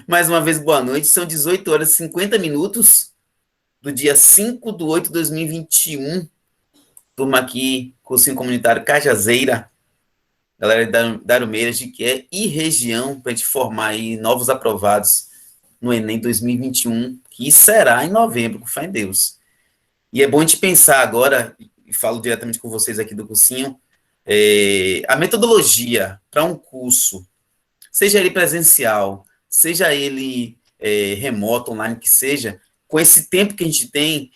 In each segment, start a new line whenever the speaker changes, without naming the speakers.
Mais uma vez, boa noite. São 18 horas e 50 minutos do dia 5/8/2021. Turma aqui, cursinho comunitário Cajazeira, galera da Arumeiras de Quer e região, para a gente formar aí novos aprovados no Enem 2021, que será em novembro, com fé em Deus. E é bom a gente pensar agora, e falo diretamente com vocês aqui do cursinho, a metodologia para um curso, seja ele presencial, seja ele remoto, online, que seja, com esse tempo que a gente tem,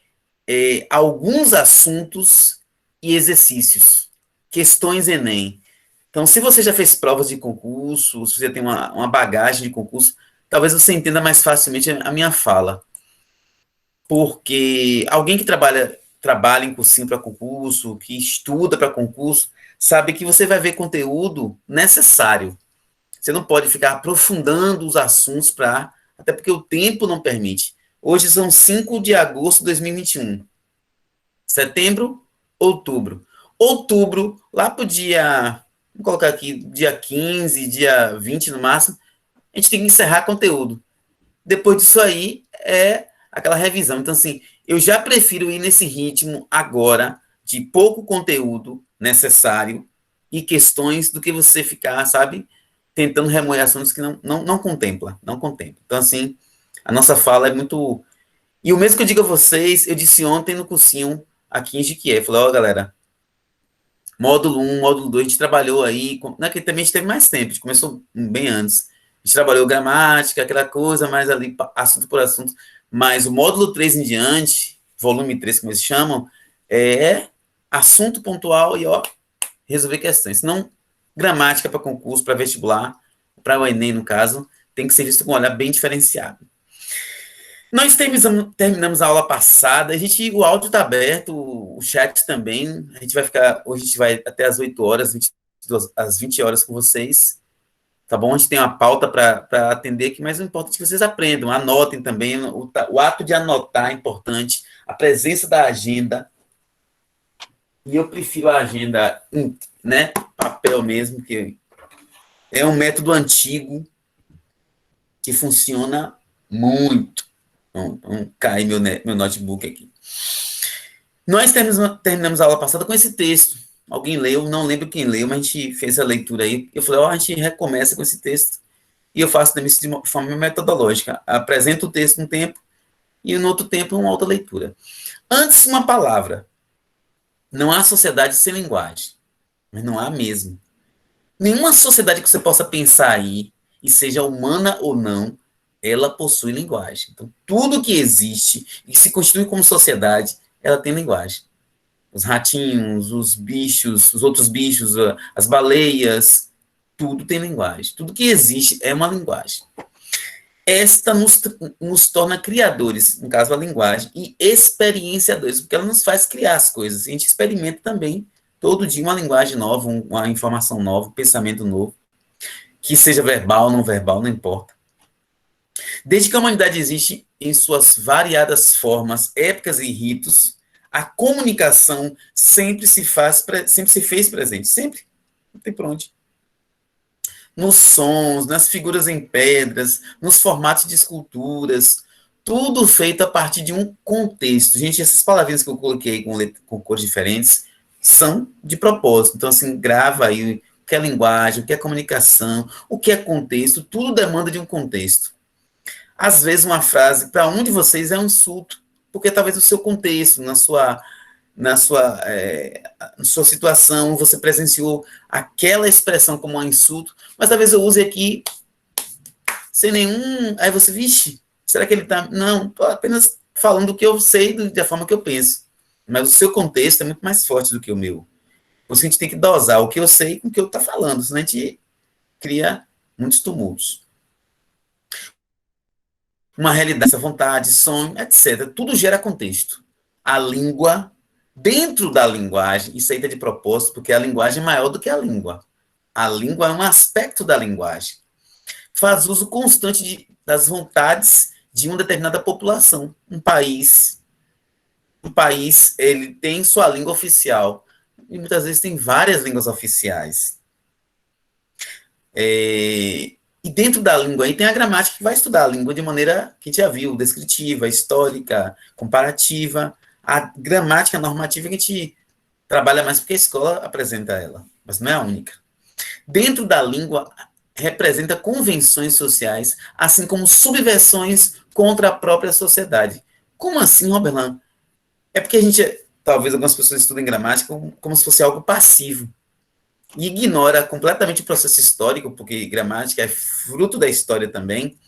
alguns assuntos e exercícios, questões Enem. Então, se você já fez provas de concurso, se você tem uma bagagem de concurso, talvez você entenda mais facilmente a minha fala. Porque alguém que trabalha em cursinho para concurso, que estuda para concurso, sabe que você vai ver conteúdo necessário. Você não pode ficar aprofundando os assuntos para. Até porque o tempo não permite. Hoje são 5 de agosto de 2021. Setembro, outubro. Outubro, lá para o dia. Vamos colocar aqui, dia 15, dia 20 no máximo, a gente tem que encerrar conteúdo. Depois disso aí é aquela revisão. Então, assim, eu já prefiro ir nesse ritmo agora, de pouco conteúdo necessário e questões, do que você ficar, sabe, tentando remoer assuntos que não contempla, não contempla. Então, assim, a nossa fala é muito. E o mesmo que eu digo a vocês, eu disse ontem no cursinho aqui em Jiquié, falei, ó, galera, módulo um, módulo 2, a gente trabalhou aí, naquele também a gente teve mais tempo, a gente começou bem antes. A gente trabalhou gramática, aquela coisa, mais ali, assunto por assunto. Mas o módulo 3 em diante, volume 3 como eles chamam, é assunto pontual e, ó, resolver questões. Senão, gramática para concurso, para vestibular, para o Enem, no caso, tem que ser visto com um olhar bem diferenciado. Nós terminamos a aula passada, o áudio está aberto, o chat também, a gente vai ficar, hoje a gente vai até às 8 horas, às 20 horas com vocês, tá bom? A gente tem uma pauta para atender aqui, mas o importante é que vocês aprendam, anotem também, o ato de anotar é importante, a presença da agenda, e eu prefiro a agenda, né, papel mesmo, que é um método antigo que funciona muito. Vamos cair meu notebook aqui. Nós terminamos a aula passada com esse texto. Alguém leu, não lembro quem leu, mas a gente fez a leitura aí. Eu falei, ó, a gente recomeça com esse texto. E eu faço também isso de forma metodológica. Apresento o texto um tempo e no outro tempo uma outra leitura. Antes, uma palavra. Não há sociedade sem linguagem. Mas não há mesmo. Nenhuma sociedade que você possa pensar aí, e seja humana ou não, ela possui linguagem. Então, tudo que existe e se constitui como sociedade, ela tem linguagem. Os ratinhos, os bichos, os outros bichos, as baleias, tudo tem linguagem. Tudo que existe é uma linguagem. Esta nos torna criadores, no caso a linguagem, e experienciadores, porque ela nos faz criar as coisas. A gente experimenta também todo dia uma linguagem nova, uma informação nova, um pensamento novo, que seja verbal, não verbal, não importa. Desde que a humanidade existe em suas variadas formas, épocas e ritos, a comunicação sempre se fez presente, sempre, não tem por onde. Nos sons, nas figuras em pedras, nos formatos de esculturas, tudo feito a partir de um contexto. Gente, essas palavrinhas que eu coloquei com cores diferentes são de propósito. Então, assim, grava aí o que é linguagem, o que é comunicação, o que é contexto, tudo demanda de um contexto. Às vezes uma frase para um de vocês é um insulto, porque talvez no seu contexto, na sua situação, você presenciou aquela expressão como um insulto, mas talvez eu use aqui sem nenhum. Aí você, vixe, será que ele está. Não, estou apenas falando do que eu sei, da forma que eu penso. Mas o seu contexto é muito mais forte do que o meu. Por isso a gente tem que dosar o que eu sei com o que eu estou falando, senão a gente cria muitos tumultos. Uma realidade, essa vontade, sonho, etc. Tudo gera contexto. A língua, dentro da linguagem, isso aí está de propósito, porque a linguagem é maior do que a língua. A língua é um aspecto da linguagem. Faz uso constante das vontades de uma determinada população. Um país, ele tem sua língua oficial, e muitas vezes tem várias línguas oficiais. E dentro da língua aí tem a gramática que vai estudar a língua de maneira que a gente já viu, descritiva, histórica, comparativa. A gramática normativa que a gente trabalha mais porque a escola apresenta ela, mas não é a única. Dentro da língua representa convenções sociais, assim como subversões contra a própria sociedade. Como assim, Roberlan? É porque a gente, talvez algumas pessoas estudem gramática como se fosse algo passivo e ignora completamente o processo histórico, porque gramática é fruto da história também,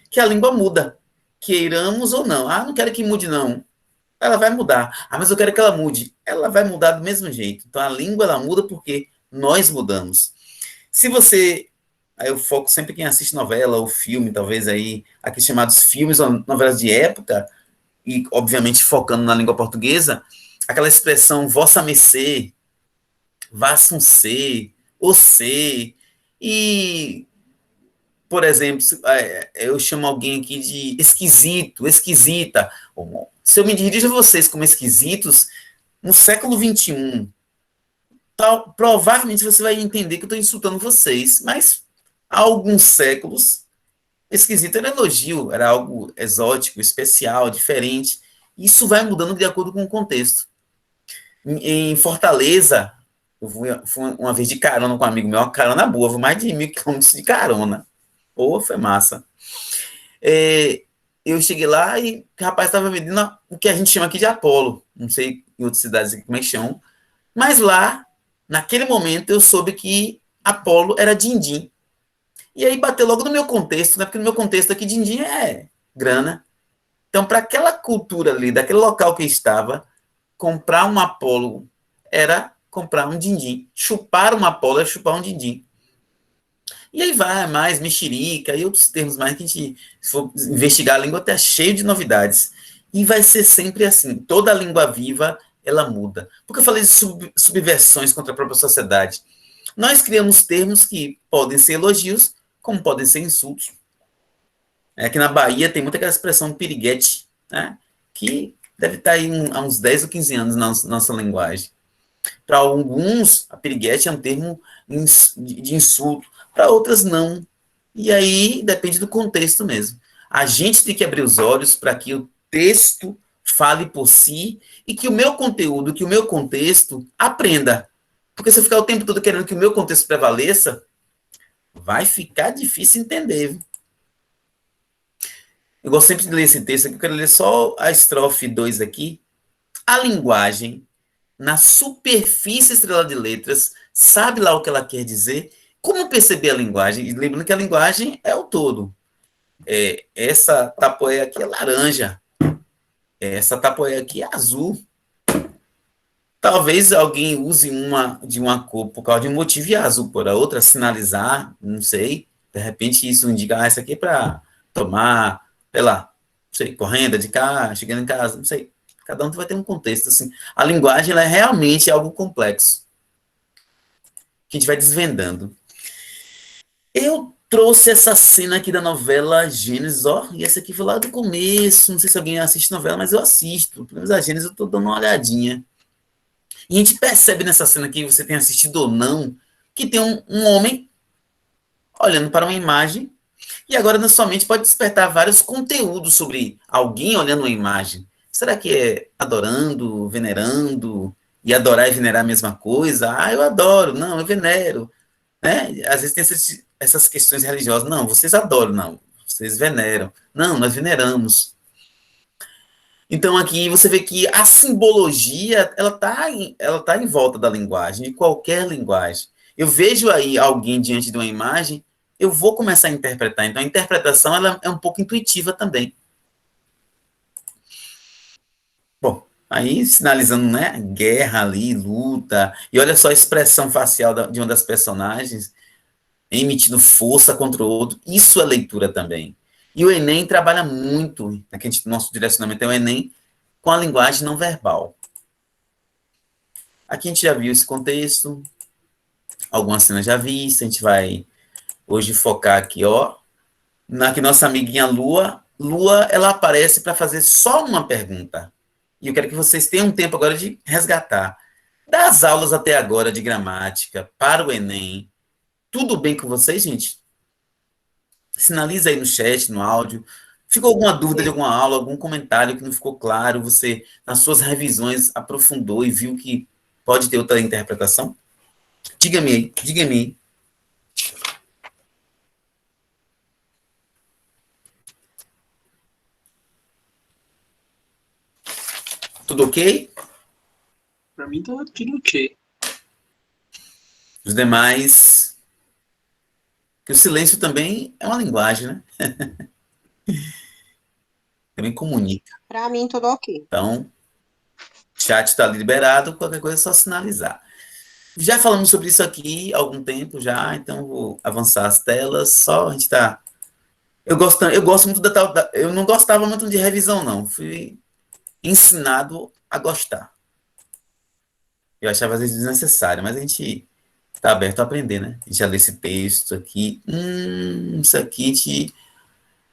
que a língua muda, queiramos ou não. Ah, não quero que mude, não. Ela vai mudar. Ah, mas eu quero que ela mude. Ela vai mudar do mesmo jeito. Então a língua ela muda porque nós mudamos. Se você. Aí eu foco sempre quem assiste novela ou filme, talvez aí, aqui chamados filmes ou novelas de época, e obviamente focando na língua portuguesa, aquela expressão vossa mercê, vá-se ser, você. E, por exemplo, eu chamo alguém aqui de esquisito, esquisita. Se eu me dirijo a vocês como esquisitos, no século XXI, provavelmente você vai entender que eu estou insultando vocês, mas há alguns séculos, esquisito era elogio, era algo exótico, especial, diferente. Isso vai mudando de acordo com o contexto. Em Fortaleza, eu fui uma vez de carona com um amigo meu, uma carona boa, mais de 1.000 quilômetros de carona. Pô, foi massa. É, eu cheguei lá e o rapaz estava vendendo o que a gente chama aqui de Apolo. Não sei em outras cidades como é que chamam. Mas lá, naquele momento, eu soube que Apolo era din-din. E aí bateu logo no meu contexto, né? Porque no meu contexto aqui, din-din é grana. Então, para aquela cultura ali, daquele local que eu estava, comprar um Apolo era comprar um din-din. Chupar uma Apolo é chupar um din-din. E aí vai mais mexerica e outros termos mais que a gente, se for investigar a língua, está cheio de novidades. E vai ser sempre assim. Toda língua viva, ela muda. Porque eu falei de subversões contra a própria sociedade. Nós criamos termos que podem ser elogios, como podem ser insultos. Aqui na Bahia tem muita aquela expressão piriguete, né? Que deve estar aí há uns 10 ou 15 anos na nossa linguagem. Para alguns, a piriguete é um termo de insulto, para outras não. E aí depende do contexto mesmo. A gente tem que abrir os olhos para que o texto fale por si e que o meu conteúdo, que o meu contexto aprenda. Porque se eu ficar o tempo todo querendo que o meu contexto prevaleça, vai ficar difícil entender. Eu gosto sempre de ler esse texto aqui, eu quero ler só a estrofe 2 aqui. A linguagem, na superfície estrela de letras, sabe lá o que ela quer dizer? Como perceber a linguagem? E lembrando que a linguagem é o todo. Essa tapoé aqui é laranja. Essa tapoé aqui é azul. Talvez alguém use uma de uma cor por causa de um motivo e azul por a outra, sinalizar, não sei. De repente isso indica, essa aqui é para tomar, sei lá, não sei, correndo de cá, chegando em casa, não sei. Cada um vai ter um contexto, assim. A linguagem, ela é realmente algo complexo, que a gente vai desvendando. Eu trouxe essa cena aqui da novela Gênesis, ó, e essa aqui foi lá do começo, não sei se alguém assiste novela, mas eu assisto, pelo menos a Gênesis eu tô dando uma olhadinha. E a gente percebe nessa cena aqui, você tem assistido ou não, que tem um homem olhando para uma imagem, e agora na sua mente pode despertar vários conteúdos sobre alguém olhando uma imagem. Será que é adorando, venerando, e adorar e venerar a mesma coisa? Ah, eu adoro, não, eu venero. Né? Às vezes tem essas questões religiosas. Não, vocês adoram, não, vocês veneram. Não, nós veneramos. Então aqui você vê que a simbologia ela tá em volta da linguagem, de qualquer linguagem. Eu vejo aí alguém diante de uma imagem, eu vou começar a interpretar. Então a interpretação ela é um pouco intuitiva também. Bom, aí sinalizando, né, guerra ali, luta, e olha só a expressão facial de uma das personagens, emitindo força contra o outro, isso é leitura também. E o Enem trabalha muito, né, que nosso direcionamento é o Enem, com a linguagem não verbal. Aqui a gente já viu esse contexto, algumas cenas já vistas, a gente vai hoje focar aqui, ó, na que nossa amiguinha Lua, Lua, ela aparece para fazer só uma pergunta. E eu quero que vocês tenham um tempo agora de resgatar. Das aulas até agora de gramática para o Enem, tudo bem com vocês, gente? Sinaliza aí no chat, no áudio. Ficou alguma dúvida de alguma aula, algum comentário que não ficou claro? Você, nas suas revisões, aprofundou e viu que pode ter outra interpretação? Diga-me aí, diga-me aí. Tudo ok?
Pra mim tá tudo ok.
Os demais. Que o silêncio também é uma linguagem, né? Também comunica.
Pra mim, tudo ok.
Então, chat está liberado, qualquer coisa é só sinalizar. Já falamos sobre isso aqui há algum tempo já, então vou avançar as telas. Só a gente está. Eu gosto muito eu não gostava muito de revisão, não. Fui ensinado a gostar. Eu achava às vezes desnecessário, mas a gente está aberto a aprender, né? A gente já lê esse texto aqui. Isso aqui te.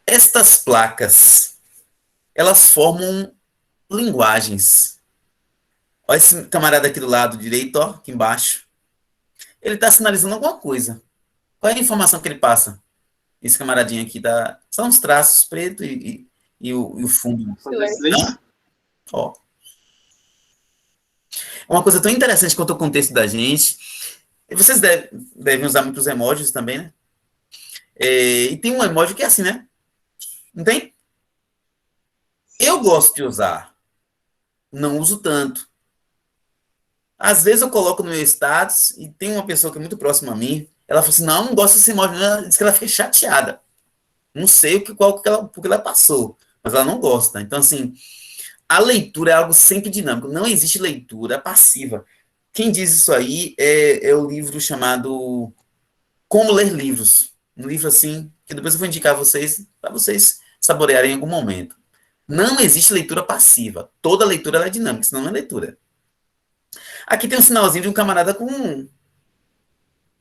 Estas placas, elas formam linguagens. Olha esse camarada aqui do lado direito, ó, aqui embaixo. Ele está sinalizando alguma coisa. Qual é a informação que ele passa? Esse camaradinho aqui dá. São os traços preto e o fundo.
Silêncio.
Ó. Uma coisa tão interessante quanto o contexto da gente. Vocês devem usar muitos emojis também, né? E tem um emoji que é assim, né? Não tem? Eu gosto de usar. Não uso tanto. Às vezes eu coloco no meu status e tem uma pessoa que é muito próxima a mim. Ela fala assim: não, não gosto desse emoji. Ela diz que ela fica chateada. Não sei porque ela passou, mas ela não gosta. Então, assim, a leitura é algo sempre dinâmico. Não existe leitura passiva. Quem diz isso aí é o livro chamado Como Ler Livros. Um livro assim, que depois eu vou indicar a vocês, para vocês saborearem em algum momento. Não existe leitura passiva. Toda leitura ela é dinâmica, senão não é leitura. Aqui tem um sinalzinho de um camarada com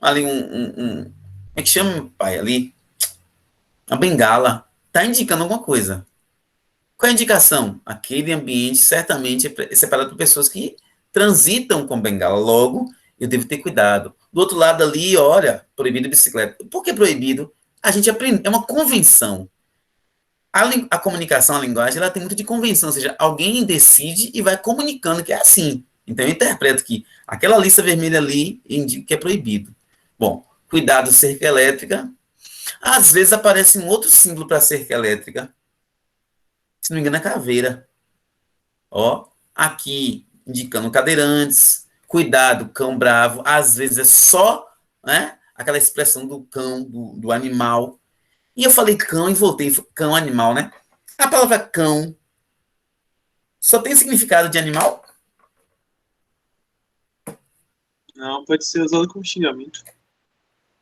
ali como é que chama, pai? Ali, uma bengala. Tá indicando alguma coisa. Qual é a indicação? Aquele ambiente certamente é separado por pessoas que transitam com bengala. Logo, eu devo ter cuidado. Do outro lado ali, olha, proibido bicicleta. Por que proibido? A gente aprende, é uma convenção. A comunicação, a linguagem, ela tem muito de convenção, ou seja, alguém decide e vai comunicando que é assim. Então, eu interpreto que aquela lista vermelha ali indica que é proibido. Bom, cuidado, cerca elétrica. Às vezes aparece um outro símbolo para cerca elétrica. Se não me engano, é caveira. Ó, aqui indicando cadeirantes, cuidado, cão bravo, às vezes é só, né, aquela expressão do cão, do animal. E eu falei cão e voltei, cão, animal, né? A palavra cão só tem significado de animal?
Não, pode ser usado como xingamento.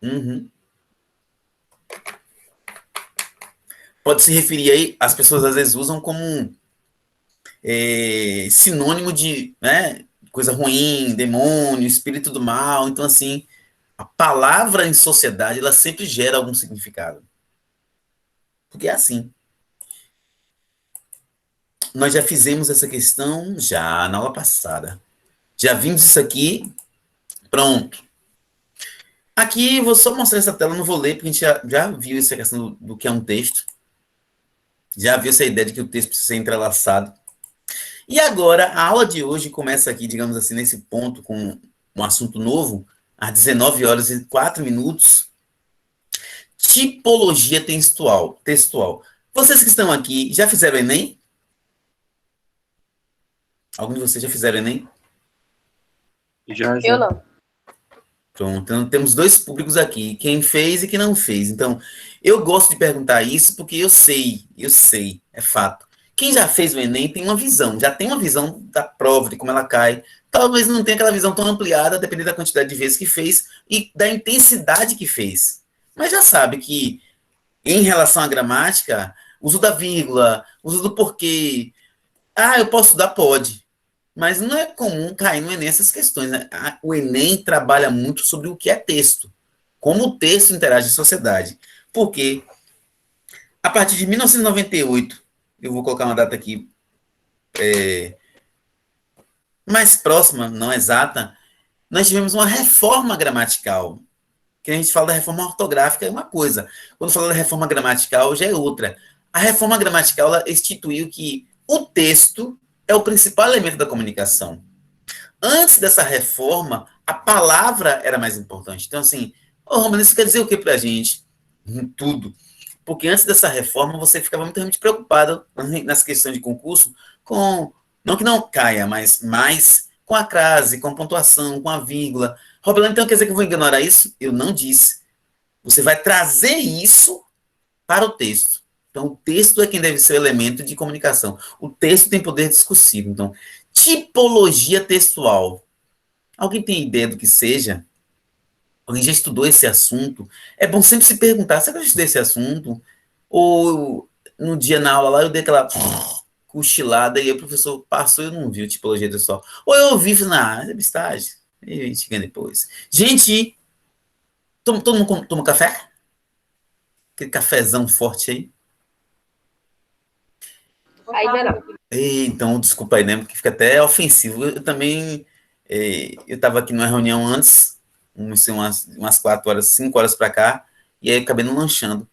Uhum. Pode se referir aí, as pessoas às vezes usam como sinônimo de, né, coisa ruim, demônio, espírito do mal. Então, assim, a palavra em sociedade, ela sempre gera algum significado. Porque é assim. Nós já fizemos essa questão já na aula passada. Já vimos isso aqui. Pronto. Aqui, vou só mostrar essa tela, não vou ler, porque a gente já viu essa questão do que é um texto. Já viu essa ideia de que o texto precisa ser entrelaçado. E agora, a aula de hoje começa aqui, digamos assim, nesse ponto, com um assunto novo, às 19 horas e 4 minutos. Tipologia textual. Vocês que estão aqui, já fizeram Enem? Algum de vocês já fizeram Enem?
Já.
Eu não.
Pronto, então temos dois públicos aqui, quem fez e quem não fez. Então, eu gosto de perguntar isso porque eu sei, é fato. Quem já fez o Enem tem uma visão, já tem uma visão da prova, de como ela cai. Talvez não tenha aquela visão tão ampliada, dependendo da quantidade de vezes que fez e da intensidade que fez. Mas já sabe que, em relação à gramática, uso da vírgula, uso do porquê. Ah, eu posso estudar? Pode. Mas não é comum cair no Enem essas questões, né? O Enem trabalha muito sobre o que é texto, como o texto interage em sociedade. Porque, a partir de 1998, eu vou colocar uma data aqui mais próxima, não exata, nós tivemos uma reforma gramatical. Que a gente fala da reforma ortográfica é uma coisa. Quando fala da reforma gramatical, já é outra. A reforma gramatical, ela instituiu que o texto é o principal elemento da comunicação. Antes dessa reforma, a palavra era mais importante. Então, assim, Romano, isso quer dizer o que pra gente? Tudo. Porque antes dessa reforma, você ficava muito realmente preocupado nessa questão de concurso com, não que não caia, mas mais com a crase, com a pontuação, com a vírgula. Roberto, então quer dizer que eu vou ignorar isso? Eu não disse. Você vai trazer isso para o texto. Então, o texto é quem deve ser o elemento de comunicação. O texto tem poder discursivo. Então, tipologia textual. Alguém tem ideia do que seja? Alguém já estudou esse assunto? É bom sempre se perguntar, será que eu estudei esse assunto? Ou no dia na aula lá eu dei aquela cochilada e o professor passou e eu não vi o tipologia textual. Ou eu ouvi e falei, é bestagem. E a gente ganha depois. Gente, todo mundo toma café? Aquele cafezão forte aí?
Ainda não.
Então, desculpa aí, né? Porque fica até ofensivo. Eu também. Eu estava aqui numa reunião antes, umas 4 horas, 5 horas para cá, e aí acabei não lanchando.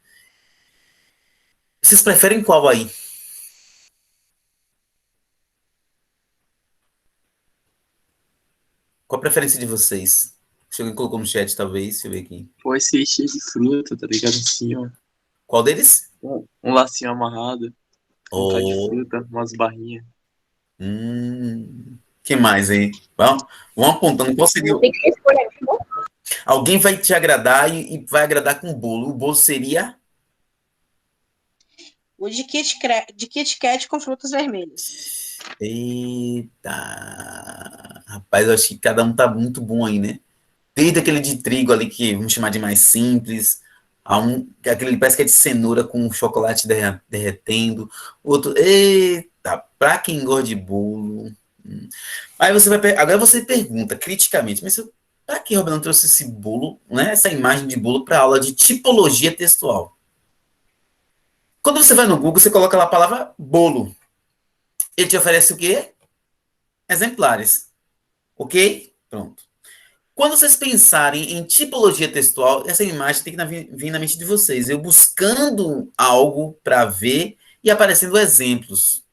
Vocês preferem qual aí? Qual a preferência de vocês? Deixa eu colocou no chat, talvez. Deixa eu ver aqui.
Pô, esse cheio de fruta, tá ligado? Assim, ó.
Qual deles?
Um lacinho amarrado, um bocado de
Oh,
fruta, umas barrinhas.
que mais, hein? Vamos apontando. Qual seria?
Tem que escolher.
Alguém vai te agradar e vai agradar com o bolo. O bolo seria?
O de Kit Kat com frutas vermelhas.
Eita! Rapaz, eu acho que cada um tá muito bom aí, né? Desde aquele de trigo ali, que vamos chamar de mais simples, aquele parece que é de cenoura com chocolate derretendo, outro, eita, pra quem gosta de bolo. Aí agora você pergunta criticamente, mas pra que Roberto não trouxe esse bolo, né, essa imagem de bolo para aula de tipologia textual? Quando você vai no Google, você coloca lá a palavra bolo. Ele te oferece o quê? Exemplares. Ok? Pronto. Quando vocês pensarem em tipologia textual, essa imagem tem que vir na mente de vocês. Eu buscando algo para ver e aparecendo exemplos.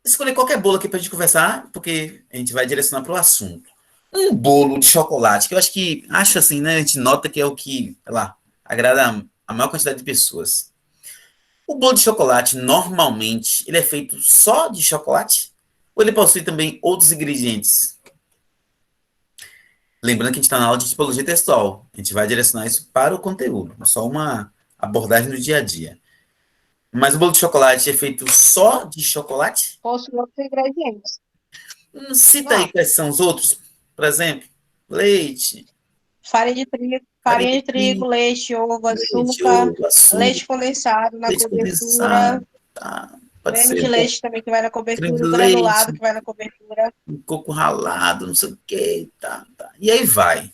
Escolher qualquer bolo aqui para a gente conversar, porque a gente vai direcionar para o assunto. Um bolo de chocolate, que eu acho assim, né? A gente nota que é o que, sei lá, agrada a maior quantidade de pessoas. O bolo de chocolate, normalmente, ele é feito só de chocolate? Ou ele possui também outros ingredientes? Lembrando que a gente está na aula de tipologia textual. A gente vai direcionar isso para o conteúdo. Só uma abordagem no dia a dia. Mas o bolo de chocolate é feito só de chocolate?
Possui outros ingredientes.
Cita aí quais são os outros. Por exemplo, leite.
Farinha de trigo, leite, ovo, açúcar, leite condensado na
leite
cobertura,
condensado, tá. Pode
creme
ser
de leite também que vai na
creme
cobertura,
de
granulado
leite,
que vai na cobertura.
um coco ralado, não sei o que, tá. E aí vai.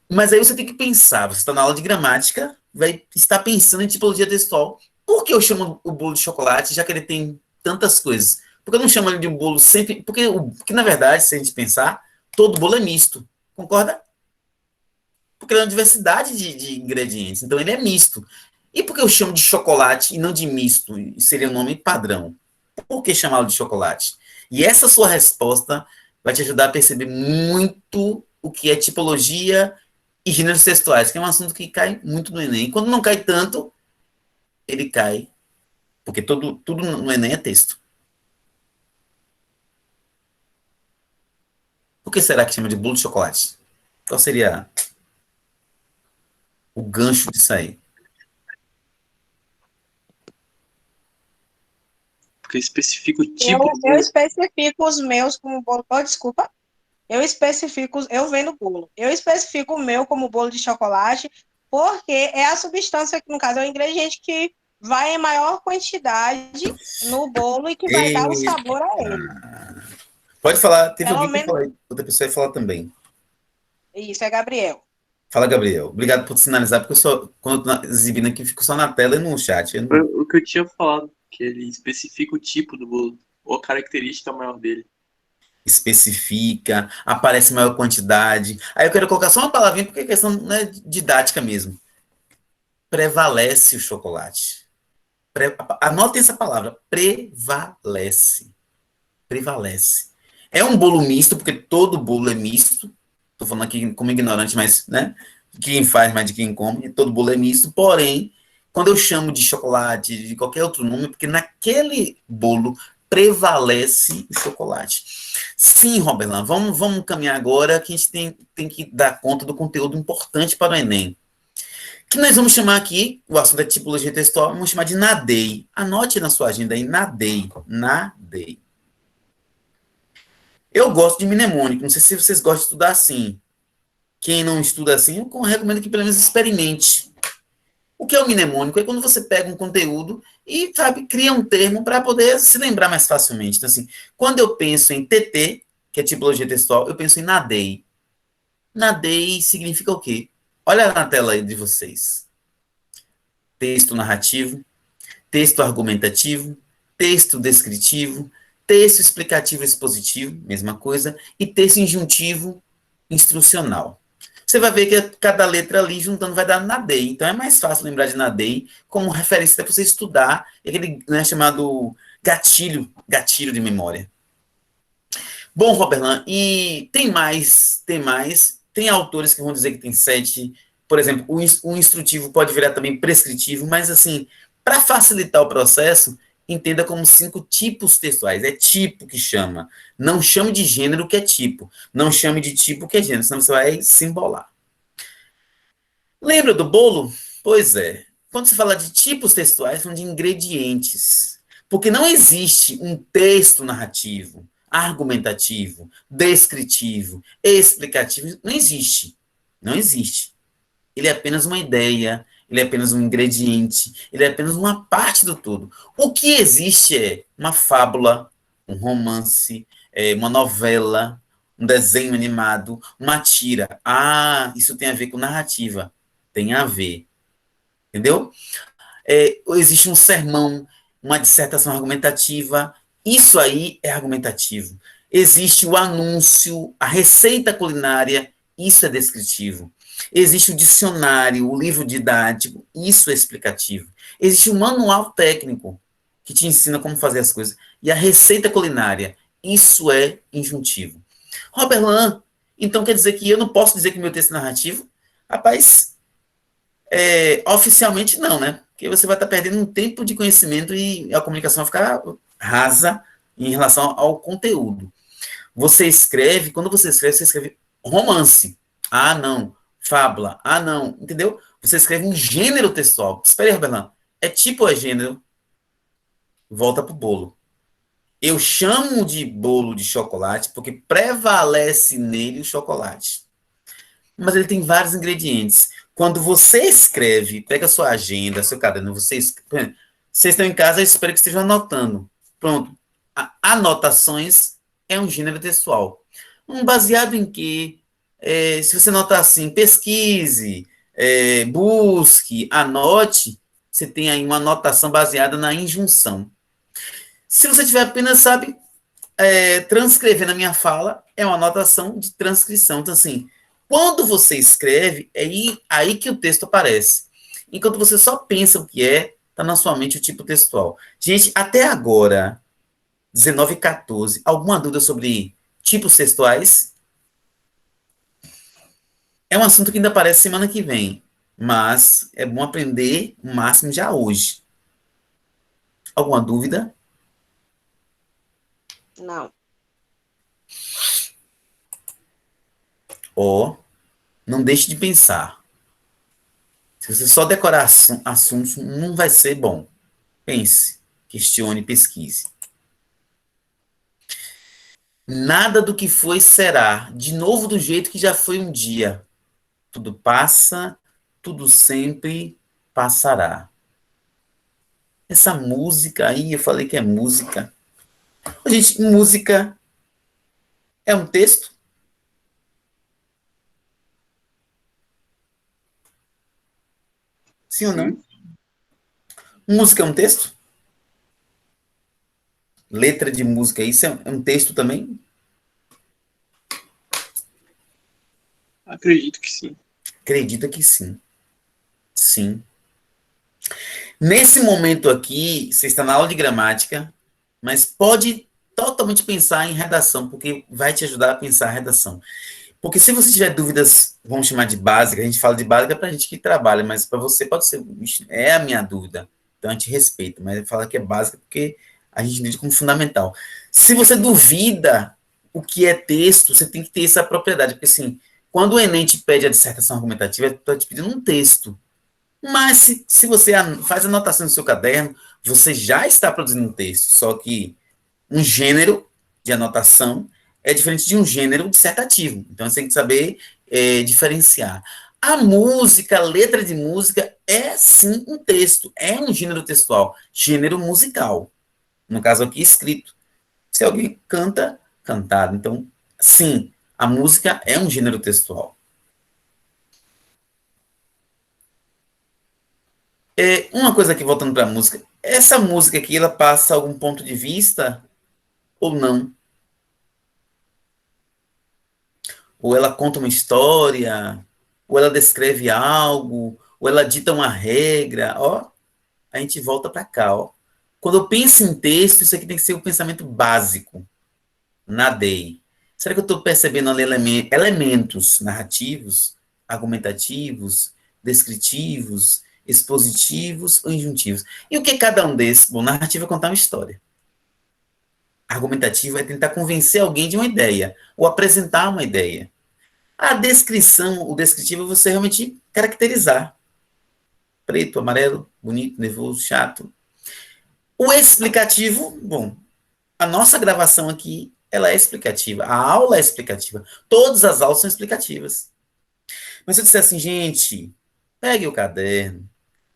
Mas aí você tem que pensar, você está na aula de gramática, vai estar pensando em tipologia textual. Por que eu chamo o bolo de chocolate, já que ele tem tantas coisas? Por que eu não chamo ele de um bolo sempre... Porque, na verdade, se a gente pensar, todo bolo é misto. Concorda? Porque ele é uma diversidade de ingredientes. Então, ele é misto. E por que eu chamo de chocolate e não de misto? Seria o nome padrão. Por que chamá-lo de chocolate? E essa sua resposta vai te ajudar a perceber muito o que é tipologia e gêneros textuais, que é um assunto que cai muito no Enem. E quando não cai tanto, ele cai. Porque tudo no Enem é texto. Por que será que chama de bolo de chocolate? Qual seria o gancho disso aí?
Porque especifica o tipo.
Eu especifico os meus como bolo. Oh, desculpa. Eu vendo bolo. Eu especifico o meu como bolo de chocolate, porque é a substância, que no caso é o ingrediente que vai em maior quantidade no bolo e que vai dar o sabor a ele.
Pode falar, teve
Pelo
alguém que
menos...
falou, outra pessoa ia falar também.
Isso, é Gabriel.
Fala, Gabriel. Obrigado por sinalizar, porque quando eu tô exibindo aqui, fico só na tela e no chat.
O que eu tinha falado, que ele especifica o tipo do bolo, ou a característica maior dele.
especifica, aparece maior quantidade. Aí eu quero colocar só uma palavrinha, porque é questão, né, didática mesmo. Prevalece o chocolate. Anotem essa palavra, prevalece. Prevalece. É um bolo misto, porque todo bolo é misto. Estou falando aqui como ignorante, mas, né, de quem faz, mas de quem come, todo bolo é misto. Porém, quando eu chamo de chocolate, de qualquer outro nome, porque naquele bolo prevalece o chocolate. Sim, Roberlan, vamos caminhar agora, que a gente tem que dar conta do conteúdo importante para o Enem. Que nós vamos chamar aqui, o assunto é tipologia textual, vamos chamar de NADEI. Anote na sua agenda aí, NADEI. NADEI. Eu gosto de mnemônico, não sei se vocês gostam de estudar assim. Quem não estuda assim, eu recomendo que pelo menos experimente. O que é o mnemônico? É quando você pega um conteúdo e, sabe, cria um termo para poder se lembrar mais facilmente. Então, assim, quando eu penso em TT, que é tipologia textual, eu penso em NADEI. NADEI significa o quê? Olha na tela aí de vocês. Texto narrativo, texto argumentativo, texto descritivo, texto explicativo expositivo, mesma coisa, e texto injuntivo instrucional. Você vai ver que cada letra ali juntando vai dar NADEI. Então é mais fácil lembrar de NADEI como referência para você estudar aquele, né, chamado gatilho de memória. Bom, Roberlan, e tem autores que vão dizer que tem 7. Por exemplo, o instrutivo pode virar também prescritivo, mas assim, para facilitar o processo, entenda como 5 tipos textuais. É tipo que chama. Não chame de gênero que é tipo. Não chame de tipo que é gênero, senão você vai se embolar. Lembra do bolo? Pois é. Quando se fala de tipos textuais, são de ingredientes. Porque não existe um texto narrativo, argumentativo, descritivo, explicativo. Não existe. Não existe. Ele é apenas uma ideia, ele é apenas um ingrediente, ele é apenas uma parte do todo. O que existe é uma fábula, um romance, uma novela, um desenho animado, uma tira. Ah, isso tem a ver com narrativa. Tem a ver. Entendeu? Existe um sermão, uma dissertação argumentativa. Isso aí é argumentativo. Existe o anúncio, a receita culinária. Isso é descritivo. Existe o dicionário, o livro didático. Isso é explicativo. Existe o manual técnico, que te ensina como fazer as coisas. E a receita culinária. Isso é injuntivo. Roberlan, então quer dizer que eu não posso dizer que meu texto é narrativo? Rapaz, oficialmente não, né? Porque você vai estar perdendo um tempo de conhecimento e a comunicação vai ficar rasa em relação ao conteúdo. Quando você escreve romance. Ah, não. Fábula. Ah, não. Entendeu? Você escreve um gênero textual. Espera aí, Roberlan. É tipo ou é gênero? Volta pro bolo. Eu chamo de bolo de chocolate porque prevalece nele o chocolate. Mas ele tem vários ingredientes. Quando você escreve, pega a sua agenda, seu caderno, vocês estão em casa, eu espero que estejam anotando. Pronto. Anotações é um gênero textual. Baseado em que, se você notar assim, pesquise, busque, anote, você tem aí uma anotação baseada na injunção. Se você tiver apenas, sabe, transcrever na minha fala, é uma anotação de transcrição. Então, assim, quando você escreve, é aí que o texto aparece. Enquanto você só pensa o que está na sua mente o tipo textual. Gente, até agora, 19h14, alguma dúvida sobre tipos textuais? É um assunto que ainda aparece semana que vem, mas é bom aprender o máximo já hoje. Alguma dúvida?
Não.
Não deixe de pensar. Se você só decorar assuntos, não vai ser bom. Pense, questione, pesquise. Nada do que foi será, de novo do jeito que já foi um dia. Tudo passa, tudo sempre passará. Essa música aí, eu falei que é música. Gente, música é um texto? Sim ou não? Música é um texto? Letra de música, isso é um texto também?
Acredito que sim.
Acredita que sim. Sim. Nesse momento aqui, você está na aula de gramática, mas pode totalmente pensar em redação, porque vai te ajudar a pensar a redação. Porque se você tiver dúvidas, vamos chamar de básica, a gente fala de básica para a gente que trabalha, mas para você pode ser, é a minha dúvida, então a gente respeita, mas fala que é básica porque a gente lida como fundamental. Se você duvida o que é texto, você tem que ter essa propriedade, porque assim, quando o Enem te pede a dissertação argumentativa, ele está te pedindo um texto. Mas se você faz anotação no seu caderno, você já está produzindo um texto, só que um gênero de anotação é diferente de um gênero dissertativo. Então, você tem que saber diferenciar. A música, a letra de música, é sim um texto, é um gênero textual, gênero musical. No caso aqui, escrito. Se alguém canta, cantado. Então, sim, a música é um gênero textual. Uma coisa aqui, voltando para a música, essa música aqui, ela passa algum ponto de vista ou não? Ou ela conta uma história, ou ela descreve algo, ou ela dita uma regra, ó, a gente volta para cá, ó. Quando eu penso em texto, isso aqui tem que ser um pensamento básico, na DEI. Será que eu estou percebendo ali elementos narrativos, argumentativos, descritivos, expositivos ou injuntivos? E o que é cada um desses? Bom, narrativa é contar uma história. Argumentativo é tentar convencer alguém de uma ideia, ou apresentar uma ideia. A descrição, o descritivo, é você realmente caracterizar. Preto, amarelo, bonito, nervoso, chato. O explicativo, bom, a nossa gravação aqui, ela é explicativa. A aula é explicativa. Todas as aulas são explicativas. Mas se eu disser assim, gente, pegue o caderno,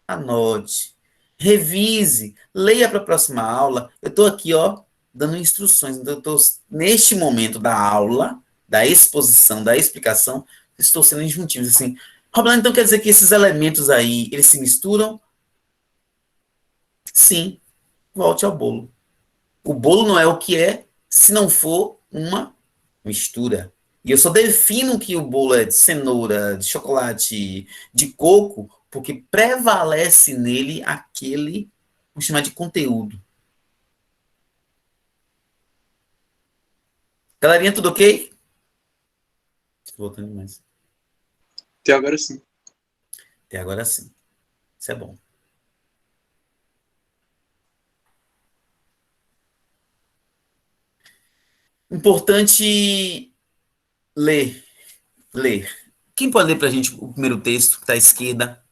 anote, revise, leia para a próxima aula. Eu estou aqui, ó, dando instruções. Então, eu estou, neste momento da aula, da exposição, da explicação, estou sendo injuntivo. Assim, Roblano, então quer dizer que esses elementos aí, eles se misturam? Sim, volte ao bolo. O bolo não é o que é, se não for uma mistura. E eu só defino que o bolo é de cenoura, de chocolate, de coco, porque prevalece nele aquele, vamos chamar de conteúdo. Galerinha, tudo ok? Estou voltando mais.
Até agora sim.
Até agora sim. Isso é bom. Importante ler. Ler. Quem pode ler para a gente o primeiro texto que está à esquerda?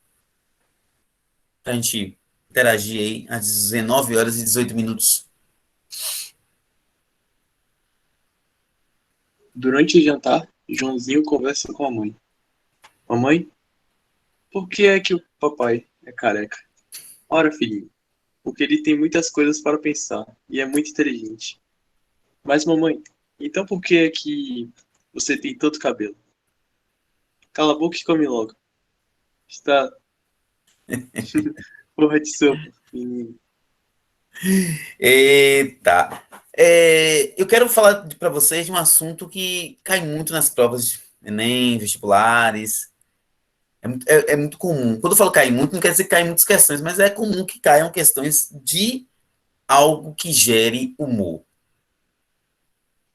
Para a gente interagir aí às 19 horas e 18 minutos.
Durante o jantar, Joãozinho conversa com a mãe. Mamãe, por que é que o papai é careca? Ora, filhinho, porque ele tem muitas coisas para pensar e é muito inteligente. Mas, mamãe, então por que é que você tem tanto cabelo? Cala a boca e come logo. Está porra de sopa, menino.
Eita. Eu quero falar para vocês de um assunto que cai muito nas provas de Enem, vestibulares. É muito comum. Quando eu falo cair muito, não quer dizer que cai muitas questões, mas é comum que caiam questões de algo que gere humor.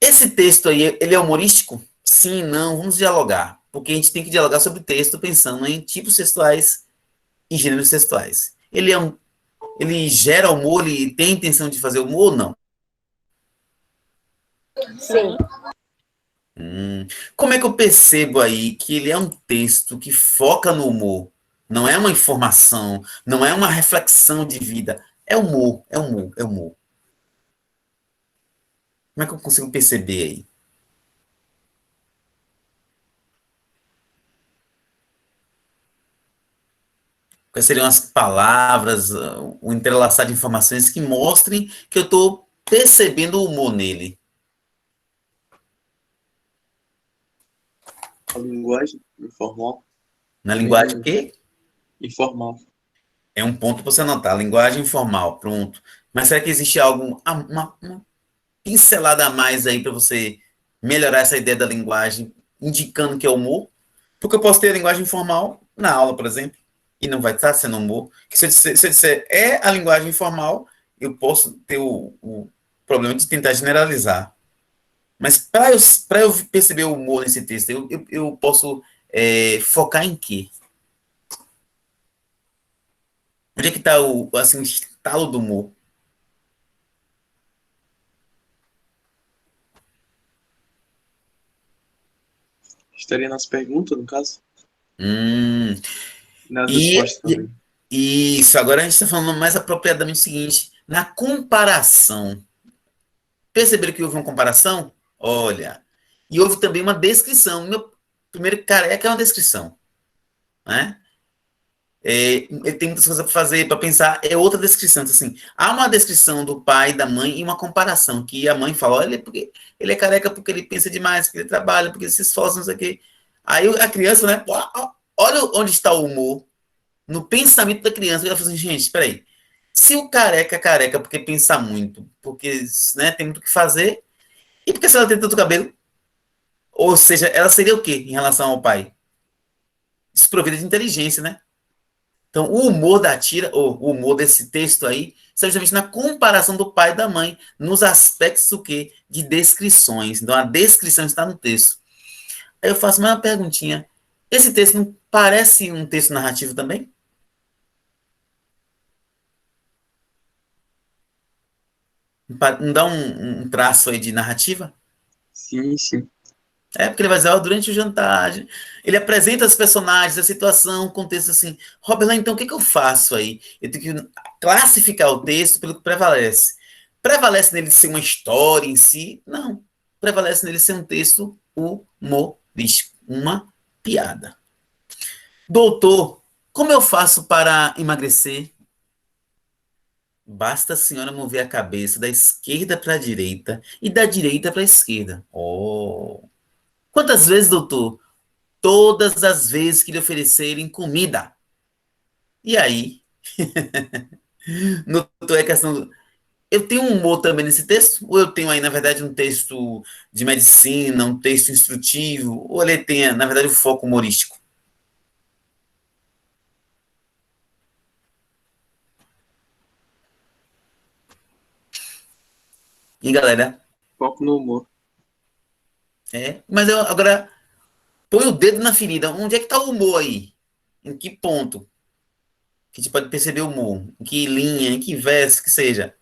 Esse texto aí, ele é humorístico? Sim, não, vamos dialogar. Porque a gente tem que dialogar sobre o texto pensando em tipos textuais e gêneros textuais. Ele gera humor, ele tem intenção de fazer humor ou não?
Sim.
Como é que eu percebo aí que ele é um texto que foca no humor? Não é uma informação, não é uma reflexão de vida. É humor, é humor, é humor. Como é que eu consigo perceber aí? Quais seriam as palavras, o entrelaçar de informações que mostrem que eu estou percebendo o humor nele?
A linguagem informal.
Na linguagem o quê?
Informal.
É um ponto para você anotar. Linguagem informal, pronto. Mas será que existe algo, uma pincelada a mais aí para você melhorar essa ideia da linguagem, indicando que é humor? Porque eu posso ter a linguagem informal na aula, por exemplo, e não vai estar sendo humor. Que se eu disser é a linguagem informal, eu posso ter o problema de tentar generalizar. Mas para eu perceber o humor nesse texto, eu posso focar em quê? Onde é que está assim, o estalo do humor?
Estaria nas perguntas, no caso?
Hum,
Nas
e,
respostas também.
isso, agora a gente está falando mais apropriadamente o seguinte, na comparação. Perceberam que houve uma comparação? Olha, e houve também uma descrição. Meu primeiro careca é uma descrição, né? Ele tem muitas coisas para fazer, para pensar, é outra descrição. Então, assim, há uma descrição do pai, da mãe e uma comparação, que a mãe fala, olha, porque ele é careca porque ele pensa demais, porque ele trabalha, porque ele se esforça, não sei o quê. Aí a criança, né, olha onde está o humor, no pensamento da criança, ela fala assim, gente, espera aí, se o careca é careca porque pensa muito, porque né, tem muito o que fazer, e porque se ela tem tanto cabelo? Ou seja, ela seria o quê em relação ao pai? Desprovida de inteligência, né? Então, o humor da tira, ou o humor desse texto aí, está justamente na comparação do pai e da mãe, nos aspectos do quê? De descrições. Então, a descrição está no texto. Aí eu faço mais uma perguntinha. Esse texto não parece um texto narrativo também? Não dá um traço aí de narrativa?
Sim, sim.
Porque ele vai dizer, ó, durante o jantar, ele apresenta os personagens, a situação, o contexto assim. Robert, então o que, que eu faço aí? Eu tenho que classificar o texto pelo que prevalece. Prevalece nele ser uma história em si? Não. Prevalece nele ser um texto humorístico, uma piada. Doutor, como eu faço para emagrecer? Basta a senhora mover a cabeça da esquerda para a direita e da direita para a esquerda. Oh! Quantas vezes, doutor? Todas as vezes que lhe oferecerem comida. E aí? Notou a questão eu tenho um humor também nesse texto? Ou eu tenho aí, na verdade, um texto de medicina, um texto instrutivo? Ou ele tem, na verdade, o foco humorístico? E galera,
Foco no humor.
mas eu agora põe o dedo na ferida. Onde é que está o humor aí? Em que ponto? Que a gente pode perceber o humor? Em que linha, em que verso que seja?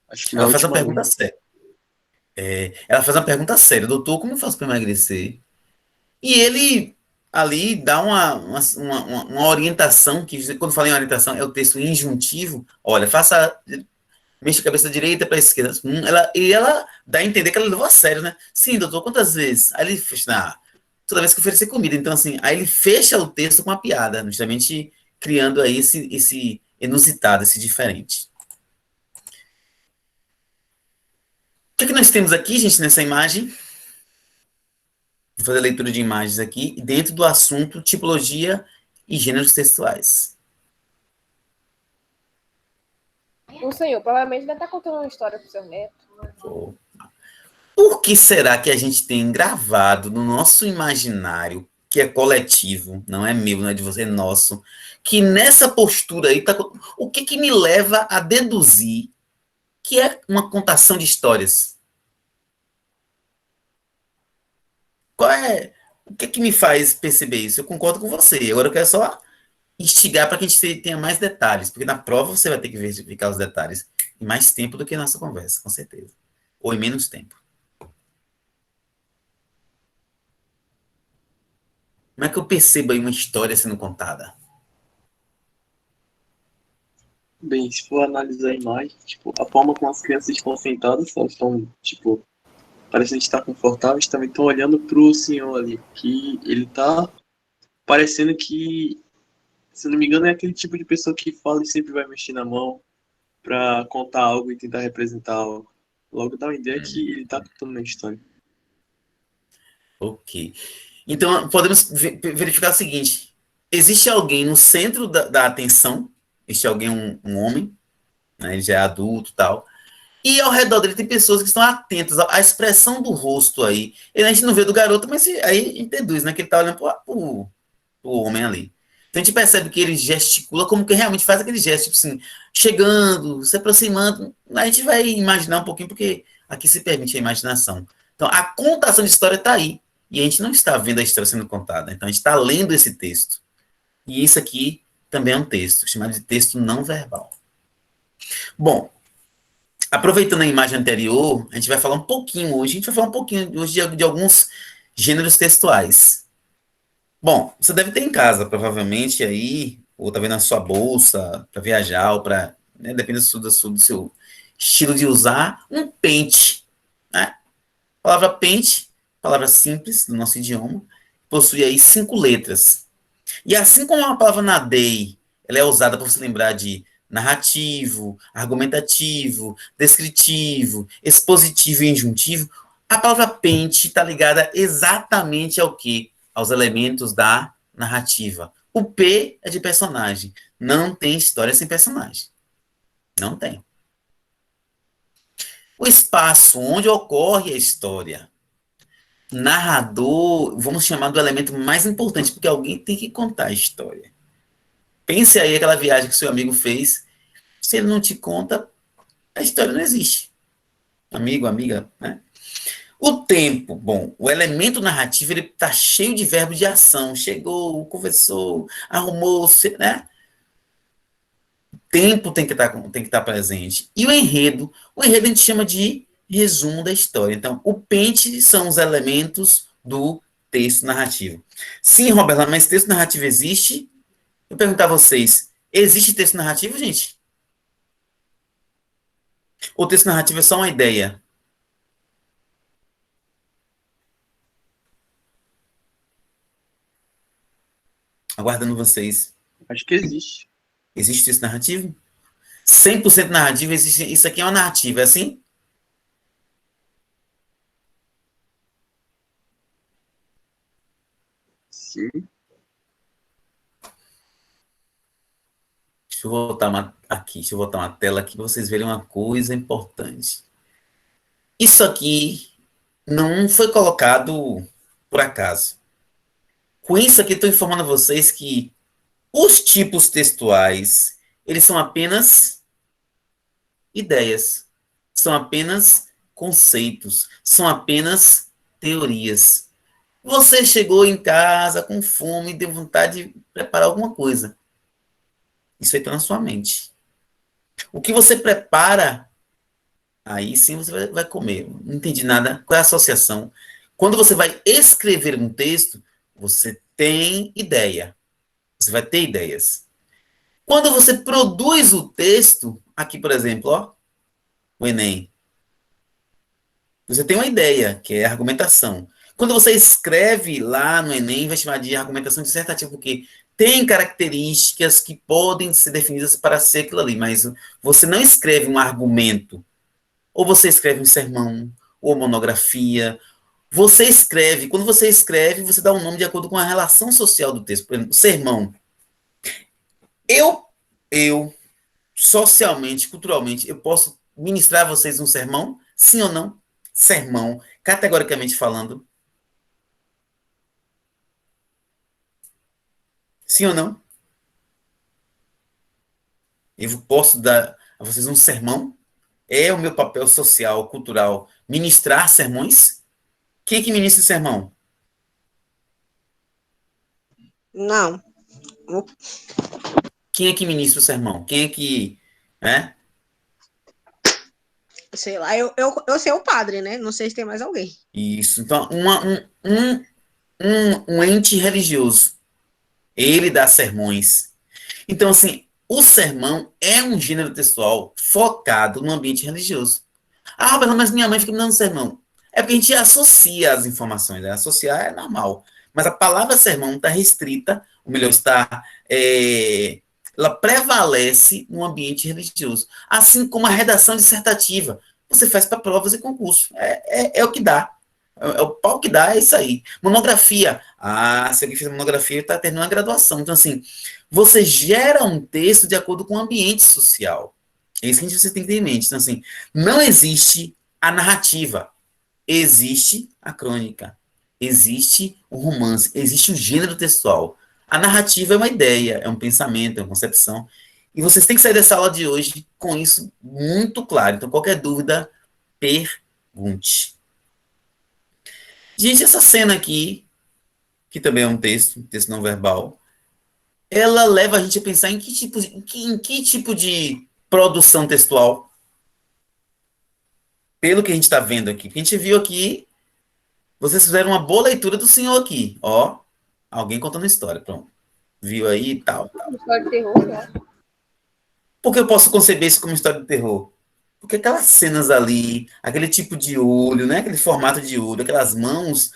Acho que na
Ela faz uma
última
pergunta
linha.
séria. Ela faz uma pergunta séria. Doutor, como eu faço para emagrecer? E ele ali dá uma orientação, que quando fala em orientação, é o texto injuntivo. Olha, faça, mexa a cabeça da direita para a esquerda. E ela dá a entender que ela levou a sério, né? Sim, doutor, quantas vezes? Aí ele fecha, toda vez que oferecer comida. Então, assim, aí ele fecha o texto com uma piada, justamente criando aí esse inusitado, esse diferente. O que é que nós temos aqui, gente, nessa imagem? Vou fazer a leitura de imagens aqui, dentro do assunto tipologia e gêneros textuais.
O senhor provavelmente deve estar contando uma história para o seu neto.
Por que será que a gente tem gravado no nosso imaginário, que é coletivo, não é meu, não é de você, é nosso, que nessa postura aí, o que que me leva a deduzir que é uma contação de histórias? O que que me faz perceber isso? Eu concordo com você. Agora eu quero só instigar para que a gente tenha mais detalhes, porque na prova você vai ter que verificar os detalhes em mais tempo do que a nossa conversa, com certeza. Ou em menos tempo. Como é que eu percebo aí uma história sendo contada?
Bem, se for analisar a imagem, tipo, a forma como as crianças estão sentadas, elas estão, tipo, parecendo estar confortáveis, também estão olhando pro senhor ali, que ele tá parecendo que, se não me engano, é aquele tipo de pessoa que fala e sempre vai mexer na mão pra contar algo e tentar representar algo. Logo dá uma ideia que ele tá contando uma história.
Ok. Então, podemos verificar o seguinte: existe alguém no centro da atenção, existe alguém, um homem, né? Ele já é adulto e tal. E ao redor dele tem pessoas que estão atentas à expressão do rosto aí. A gente não vê do garoto, mas aí a gente deduz, né? Que ele tá olhando pro homem ali. Então a gente percebe que ele gesticula como que realmente faz aquele gesto, tipo assim, chegando, se aproximando. A gente vai imaginar um pouquinho, porque aqui se permite a imaginação. Então a contação de história está aí. E a gente não está vendo a história sendo contada. Então a gente está lendo esse texto. E isso aqui também é um texto, chamado de texto não verbal. Bom, aproveitando a imagem anterior, a gente vai falar um pouquinho hoje, a gente vai falar um pouquinho hoje de alguns gêneros textuais. Bom, você deve ter em casa, provavelmente, aí, ou tá vendo na sua bolsa, para viajar, ou para, né, depende do seu estilo de usar, um pente, né? A palavra pente, palavra simples do nosso idioma, possui aí 5 letras. E assim como a palavra nadei, ela é usada para você lembrar de narrativo, argumentativo, descritivo, expositivo e injuntivo, a palavra pente está ligada exatamente ao quê? Aos elementos da narrativa. O P é de personagem. Não tem história sem personagem. Não tem. O espaço onde ocorre a história. Narrador, vamos chamar do elemento mais importante, porque alguém tem que contar a história. Pense aí aquela viagem que seu amigo fez. Se ele não te conta, a história não existe. Amigo, amiga, né? O tempo, bom, o elemento narrativo, ele está cheio de verbos de ação. Chegou, conversou, arrumou, né? O tempo tem que estar presente. E o enredo a gente chama de resumo da história. Então, o pente são os elementos do texto narrativo. Sim, Robert, mas texto narrativo existe? Eu perguntar a vocês, existe texto narrativo, gente? Ou texto narrativo é só uma ideia? Aguardando vocês.
Acho que existe.
Existe texto narrativo? 100% narrativo, existe, isso aqui é uma narrativa, é assim?
Sim.
Deixa eu voltar aqui, deixa eu voltar uma tela aqui para vocês verem uma coisa importante. Isso aqui não foi colocado por acaso. Com isso aqui, estou informando a vocês que os tipos textuais, eles são apenas ideias, são apenas conceitos, são apenas teorias. Você chegou em casa com fome e deu vontade de preparar alguma coisa. Isso aí está na sua mente. O que você prepara, aí sim você vai comer. Não entendi nada. Qual é a associação? Quando você vai escrever um texto, você tem ideia. Você vai ter ideias. Quando você produz o texto, aqui, por exemplo, ó, o Enem, você tem uma ideia, que é a argumentação. Quando você escreve lá no Enem, vai chamar de argumentação dissertativa, porque tem características que podem ser definidas para ser aquilo ali, mas você não escreve um argumento, ou você escreve um sermão, ou monografia. Você escreve, quando você escreve, você dá um nome de acordo com a relação social do texto. Por exemplo, sermão. Eu, socialmente, culturalmente, eu posso ministrar a vocês um sermão? Sim ou não? Sermão, categoricamente falando. Sim ou não? Eu posso dar a vocês um sermão? É o meu papel social, cultural, ministrar sermões? Quem é que ministra o sermão?
Não.
Quem é que ministra o sermão? Quem é que... né?
Sei lá, eu sei o padre, né? Não sei se tem mais alguém.
Isso. Então, um ente religioso. Ele dá sermões. Então, assim, o sermão é um gênero textual focado no ambiente religioso. Ah, Roberto, mas minha mãe fica me dando sermão. É porque a gente associa as informações, né? Associar é normal. Mas a palavra sermão está restrita, ou melhor, ela prevalece no ambiente religioso. Assim como a redação dissertativa. Você faz para provas e concursos. É o que dá. É o pau que dá, é isso aí. Monografia. Ah, se alguém fez monografia, está terminando a graduação. Então, assim, você gera um texto de acordo com o ambiente social. É isso que você tem que ter em mente. Então, assim, não existe a narrativa, existe a crônica, existe o romance, existe o gênero textual. A narrativa é uma ideia, é um pensamento, é uma concepção. E vocês têm que sair dessa aula de hoje com isso muito claro. Então, qualquer dúvida, pergunte. Gente, essa cena aqui, que também é um texto não verbal, ela leva a gente a pensar em que tipo de produção textual, pelo que a gente está vendo aqui. Porque a gente viu aqui, vocês fizeram uma boa leitura do senhor aqui, ó, alguém contando história, pronto. Viu aí e tal.
História de terror, né?
Por que eu posso conceber isso como história de terror? Porque aquelas cenas ali, aquele tipo de olho, né, aquele formato de olho, aquelas mãos,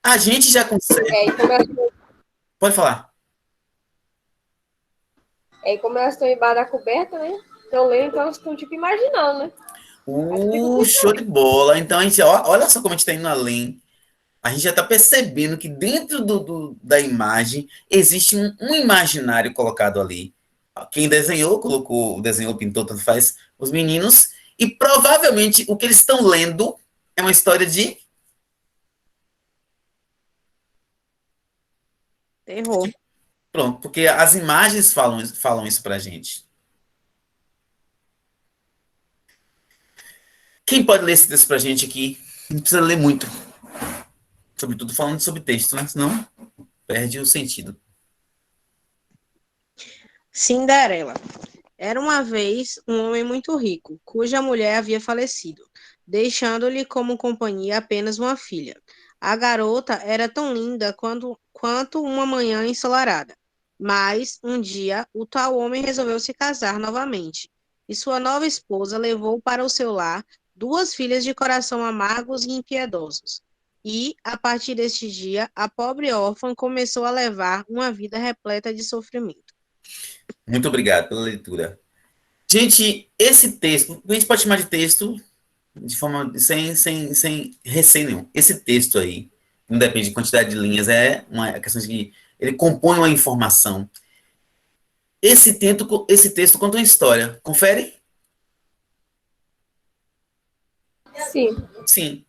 a gente já consegue. Pode falar.
Como elas estão embaixo da coberta, né? Estão lendo, então elas estão tipo imaginando, né?
Show de bola. Então a gente, olha só como a gente está indo além. A gente já está percebendo que dentro da imagem existe um imaginário colocado ali. Quem desenhou, colocou, desenhou, pintou, tanto faz, os meninos, e provavelmente o que eles estão lendo é uma história de
Terror.
pronto, porque as imagens falam isso pra gente. Quem pode ler esse texto pra gente aqui? Não precisa ler muito. Sobretudo falando sobre texto, né? Senão perde o sentido.
Cinderela. Era uma vez um homem muito rico, cuja mulher havia falecido, deixando-lhe como companhia apenas uma filha. A garota era tão linda quanto uma manhã ensolarada. Mas, um dia, o tal homem resolveu se casar novamente, e sua nova esposa levou para o seu lar duas filhas de coração amargos e impiedosos. E, a partir deste dia, a pobre órfã começou a levar uma vida repleta de sofrimento.
Muito obrigado pela leitura. Gente, esse texto, a gente pode chamar de texto de forma sem receio nenhum. Esse texto aí, não depende de quantidade de linhas, é uma questão de que ele compõe uma informação. Esse texto conta uma história. Confere?
Sim.
Sim.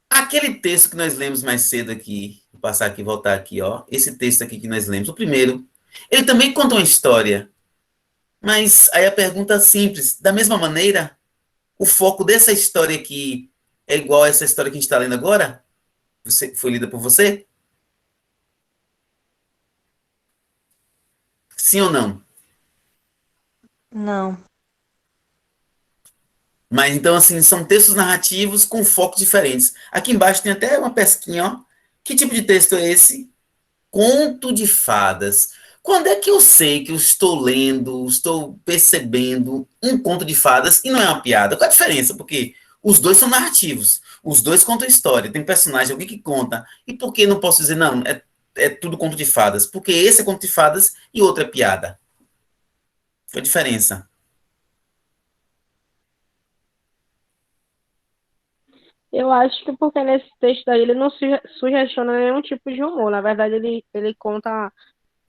Aquele texto que nós lemos mais cedo aqui, vou passar aqui, voltar aqui, ó. Esse texto aqui que nós lemos, o primeiro, ele também conta uma história. Mas aí a pergunta é simples, da mesma maneira, o foco dessa história aqui é igual a essa história que a gente está lendo agora? Foi lida por você? Sim ou não?
Não.
Mas então, assim, são textos narrativos com focos diferentes. Aqui embaixo tem até uma pesquinha, ó. Que tipo de texto é esse? Conto de fadas. Quando é que eu sei que eu estou lendo, estou percebendo um conto de fadas e não é uma piada? Qual a diferença? Porque os dois são narrativos. Os dois contam história. Tem personagem, alguém que conta. E por que não posso dizer, não, é tudo conto de fadas? Porque esse é conto de fadas e outro é piada. Qual a diferença?
Eu acho que porque nesse texto aí ele não sugestiona nenhum tipo de humor. Na verdade, ele conta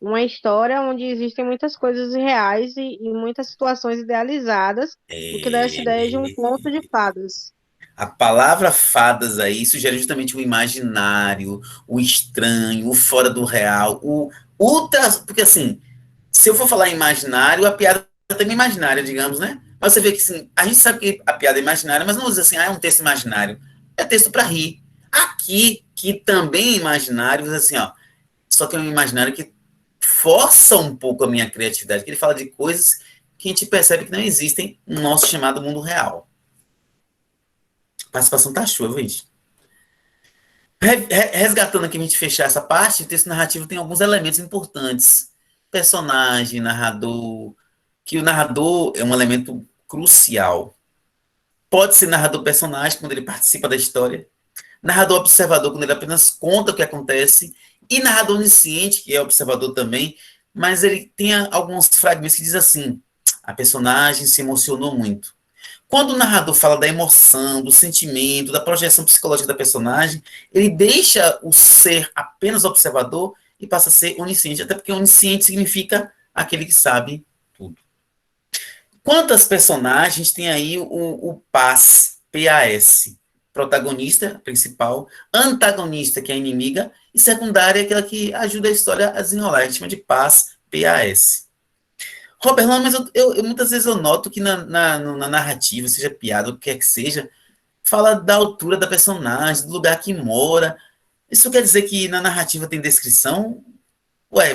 uma história onde existem muitas coisas reais e muitas situações idealizadas, o que dá essa ideia de um conto de fadas.
A palavra fadas aí sugere justamente o imaginário, o estranho, o fora do real, o ultra. Porque assim, se eu for falar em imaginário, a piada é também imaginária, digamos, né? Mas você vê que assim, a gente sabe que a piada é imaginária, mas não usa assim, é um texto imaginário. É texto para rir. Aqui, que também é imaginário, usa assim, ó. Só que é um imaginário que força um pouco a minha criatividade, que ele fala de coisas que a gente percebe que não existem no nosso chamado mundo real. A participação tá show, gente. Resgatando aqui, a gente fechar essa parte, o texto narrativo tem alguns elementos importantes. Personagem, narrador, que o narrador é um elemento crucial. Pode ser narrador personagem, quando ele participa da história. Narrador observador, quando ele apenas conta o que acontece. E narrador onisciente, que é observador também, mas ele tem alguns fragmentos que diz assim, a personagem se emocionou muito. Quando o narrador fala da emoção, do sentimento, da projeção psicológica da personagem, ele deixa o ser apenas observador e passa a ser onisciente, até porque onisciente significa aquele que sabe tudo. Quantas personagens tem aí o PAS, P-A-S? Protagonista, principal, antagonista, que é a inimiga, e secundária, aquela que ajuda a história a desenrolar. A gente chama de PAS, P-A-S. Robert Lang, mas muitas vezes eu noto que na narrativa, seja piada, o que quer que seja, fala da altura da personagem, do lugar que mora. Isso quer dizer que na narrativa tem descrição? Ué,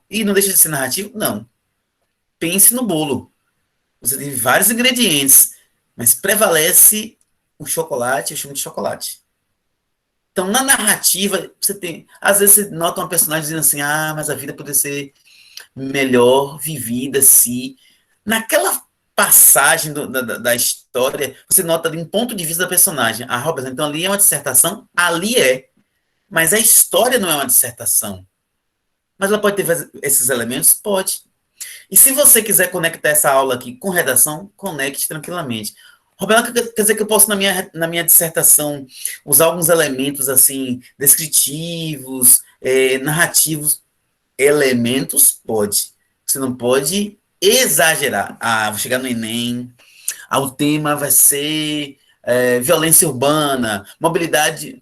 e não deixa de ser narrativo? Não. Pense no bolo. Você tem vários ingredientes, mas prevalece o chocolate, eu chamo de chocolate. Então, na narrativa, você tem. Às vezes você nota uma personagem dizendo assim, mas a vida poderia ser melhor vivida se. Naquela passagem da história, você nota ali um ponto de vista da personagem. Robert, então ali é uma dissertação? Ali é. Mas a história não é uma dissertação. Mas ela pode ter esses elementos? Pode. E se você quiser conectar essa aula aqui com redação, conecte tranquilamente. Roberto, quer dizer que eu posso, na minha dissertação, usar alguns elementos assim, descritivos, narrativos. Elementos, pode. Você não pode exagerar. Vou chegar no Enem, o tema vai ser violência urbana, mobilidade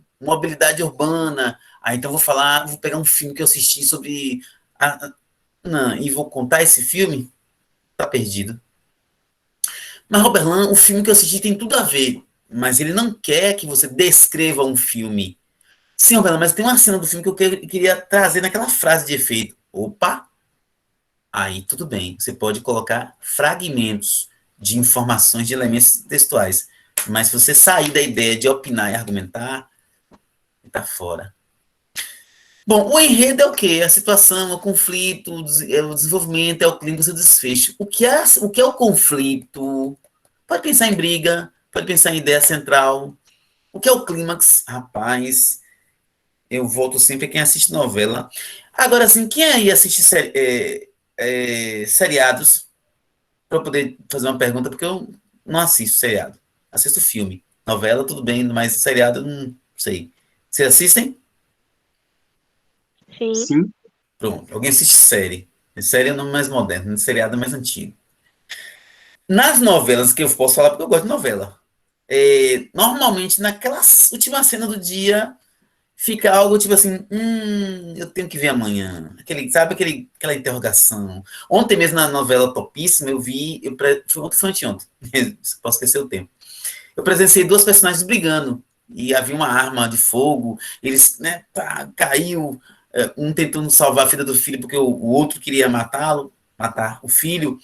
urbana. Então vou pegar um filme que eu assisti sobre... Não, e vou contar esse filme, tá perdido. Mas, Robert Lang, o filme que eu assisti tem tudo a ver, mas ele não quer que você descreva um filme. Sim, Robert Lang, mas tem uma cena do filme que eu queria trazer naquela frase de efeito. Opa! Aí tudo bem, você pode colocar fragmentos de informações, de elementos textuais. Mas se você sair da ideia de opinar e argumentar, tá fora. Bom, o enredo é o quê? A situação, o conflito, o desenvolvimento, é o clímax e o desfecho. O que é o conflito? Pode pensar em briga, pode pensar em ideia central. O que é o clímax? Rapaz, eu volto sempre a quem assiste novela. Agora, assim, quem aí assiste seriados? Para eu poder fazer uma pergunta, porque eu não assisto seriado. Assisto filme. Novela, tudo bem, mas seriado, não sei. Vocês assistem?
Sim.
Sim.
Pronto. Alguém assiste série. Série é o nome mais moderno, seriado é mais antigo. Nas novelas, que eu posso falar porque eu gosto de novela, normalmente naquela última cena do dia fica algo tipo assim, eu tenho que ver amanhã. Aquela interrogação. Ontem mesmo na novela Topíssima, foi anteontem, posso esquecer o tempo. Eu presenciei duas personagens brigando, e havia uma arma de fogo, eles, caiu, um tentando salvar a vida do filho, porque o outro queria matar o filho,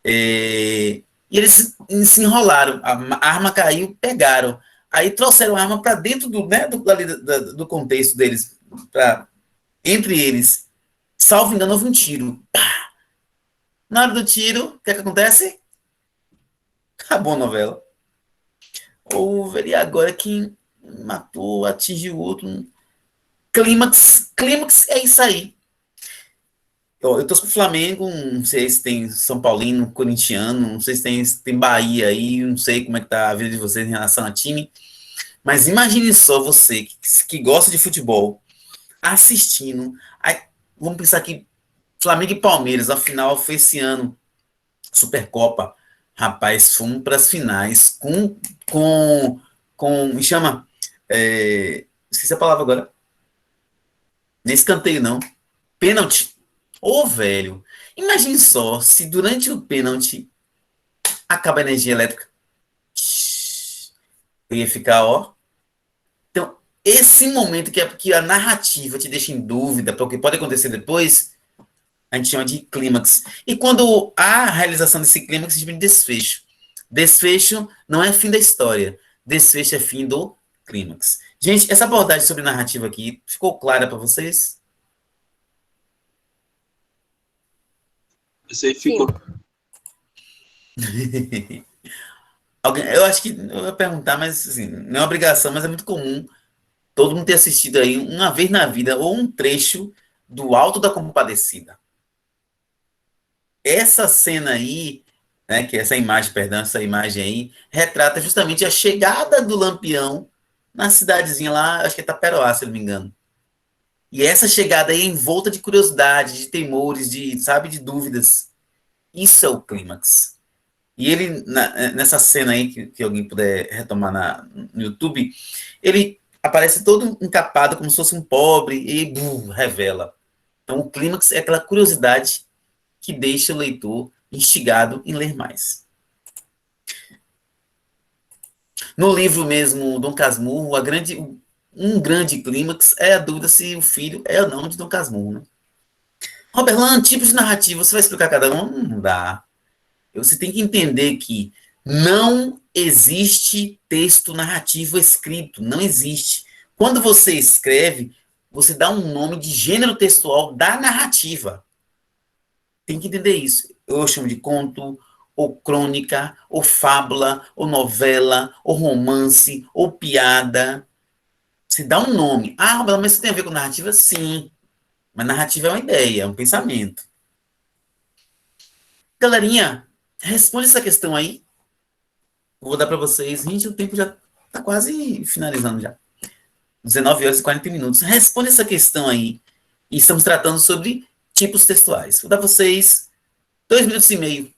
e eles se enrolaram, a arma caiu, pegaram. Aí trouxeram a arma para dentro do contexto deles, entre eles. Salvo engano, houve um tiro. Pá! Na hora do tiro, o que acontece? Acabou a novela. E agora quem matou, atingiu o outro. Clímax é isso aí. Eu torço pro Flamengo, não sei se tem São Paulino, corintiano, não sei se tem Bahia aí, não sei como é que tá a vida de vocês em relação a time. Mas imagine só você, que gosta de futebol, assistindo. Aí, vamos pensar que Flamengo e Palmeiras, a final foi esse ano, Supercopa. Rapaz, fomos para as finais me chama, esqueci a palavra agora. Nem escanteio, não. Pênalti. Velho, imagine só se durante o pênalti acaba a energia elétrica. Eu ia ficar, Então, esse momento que a narrativa te deixa em dúvida, porque pode acontecer depois, a gente chama de clímax. E quando há a realização desse clímax, a gente chama de desfecho. Desfecho não é fim da história. Desfecho é fim do clímax. Gente, essa abordagem sobre narrativa aqui ficou clara para vocês?
Você ficou.
Eu acho que eu ia perguntar, mas assim, não é obrigação, mas é muito comum todo mundo ter assistido aí uma vez na vida ou um trecho do Alto da Compadecida. Essa cena aí, que essa imagem aí, retrata justamente a chegada do Lampião na cidadezinha lá, acho que é Taperoá, se eu não me engano. E essa chegada aí é envolta de curiosidade, de temores, de dúvidas. Isso é o clímax. E ele, nessa cena aí, que alguém puder retomar no YouTube, ele aparece todo encapado, como se fosse um pobre, e revela. Então, o clímax é aquela curiosidade que deixa o leitor instigado em ler mais. No livro mesmo, Dom Casmurro, um grande clímax é a dúvida se o filho é ou não de Dom Casmurro. Né? Roberlan, tipos de narrativa, você vai explicar cada um? Não dá. Você tem que entender que não existe texto narrativo escrito, não existe. Quando você escreve, você dá um nome de gênero textual da narrativa. Tem que entender isso. Eu chamo de conto, ou crônica, ou fábula, ou novela, ou romance, ou piada. Você dá um nome. Ah, mas isso tem a ver com narrativa? Sim. Mas narrativa é uma ideia, é um pensamento. Galerinha, responde essa questão aí. Vou dar para vocês. Gente, o tempo já está quase finalizando já. 19 horas e 40 minutos. Responde essa questão aí. E estamos tratando sobre tipos textuais. Vou dar para vocês 2 minutos e meio.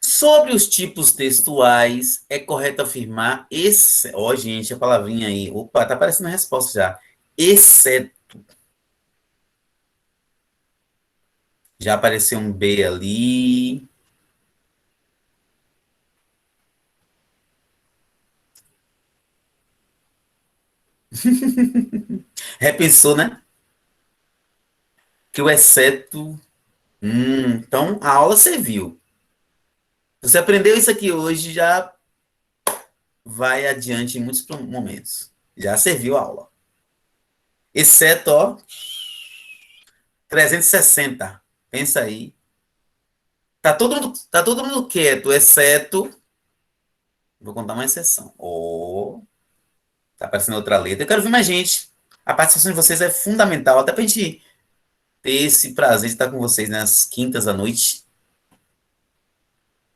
Sobre os tipos textuais, é correto afirmar esse. Ó, gente, a palavrinha aí. Opa, tá aparecendo a resposta já. Exceto. Já apareceu um B ali. Repensou, né? Que o exceto. Então, a aula serviu. Você aprendeu isso aqui hoje, já vai adiante em muitos momentos. Já serviu a aula. Exceto, ó, 360. Pensa aí. Tá todo mundo quieto, exceto. Vou contar uma exceção. Oh, tá aparecendo outra letra. Eu quero ver mais gente. A participação de vocês é fundamental, até pra gente ter esse prazer de estar com vocês nas quintas à noite.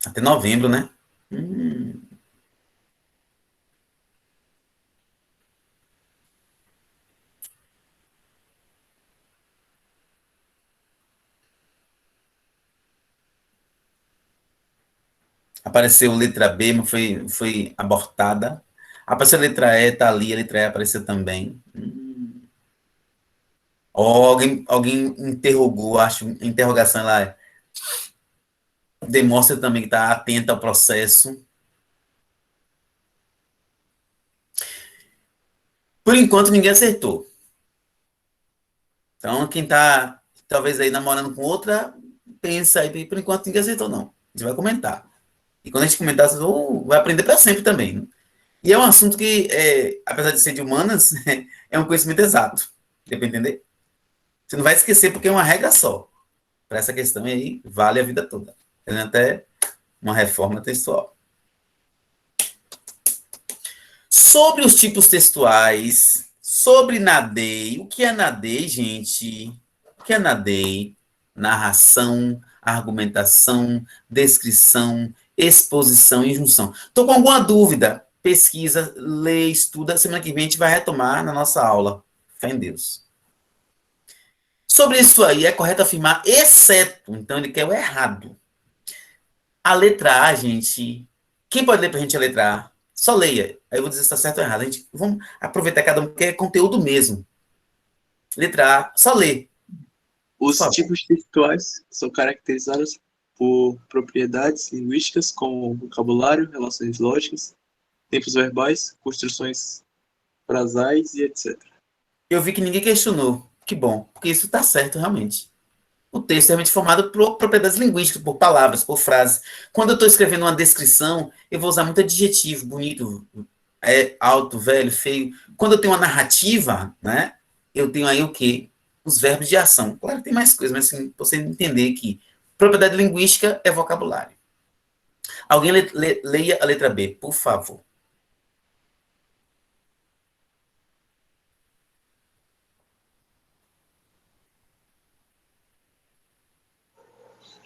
Até novembro, né? Apareceu letra B, mas foi abortada. Apareceu a letra E, tá ali, a letra E apareceu também. Alguém interrogou, acho, interrogação lá demonstra também que está atento ao processo. Por enquanto, ninguém acertou. Então, quem está, talvez, aí namorando com outra, pensa aí, por enquanto, ninguém acertou, não. A gente vai comentar. E quando a gente comentar, vocês vai aprender para sempre também. Né? E é um assunto que, apesar de ser de humanas, é um conhecimento exato. Deu para entender? Você não vai esquecer, porque é uma regra só. Para essa questão aí, vale a vida toda. Tem até uma reforma textual. Sobre os tipos textuais, sobre NADEI. O que é NADEI, gente? O que é NADEI? Narração, argumentação, descrição, exposição e junção. Estou com alguma dúvida? Pesquisa, lê, estuda. Semana que vem a gente vai retomar na nossa aula. Fé em Deus. Sobre isso aí, é correto afirmar exceto. Então, ele quer o errado. A letra A, gente... Quem pode ler para a gente a letra A? Só leia. Aí eu vou dizer se está certo ou errado. Vamos aproveitar cada um, que é conteúdo mesmo. Letra A, só lê.
Os tipos textuais são caracterizados por propriedades linguísticas como vocabulário, relações lógicas, tempos verbais, construções frasais e etc.
Eu vi que ninguém questionou. Que bom, porque isso está certo realmente. O texto é realmente formado por propriedades linguísticas, por palavras, por frases. Quando eu estou escrevendo uma descrição, eu vou usar muito adjetivo, bonito, alto, velho, feio. Quando eu tenho uma narrativa, né, eu tenho aí o quê? Os verbos de ação. Claro que tem mais coisas, mas assim, você entender que propriedade linguística é vocabulário. Alguém leia a letra B, por favor.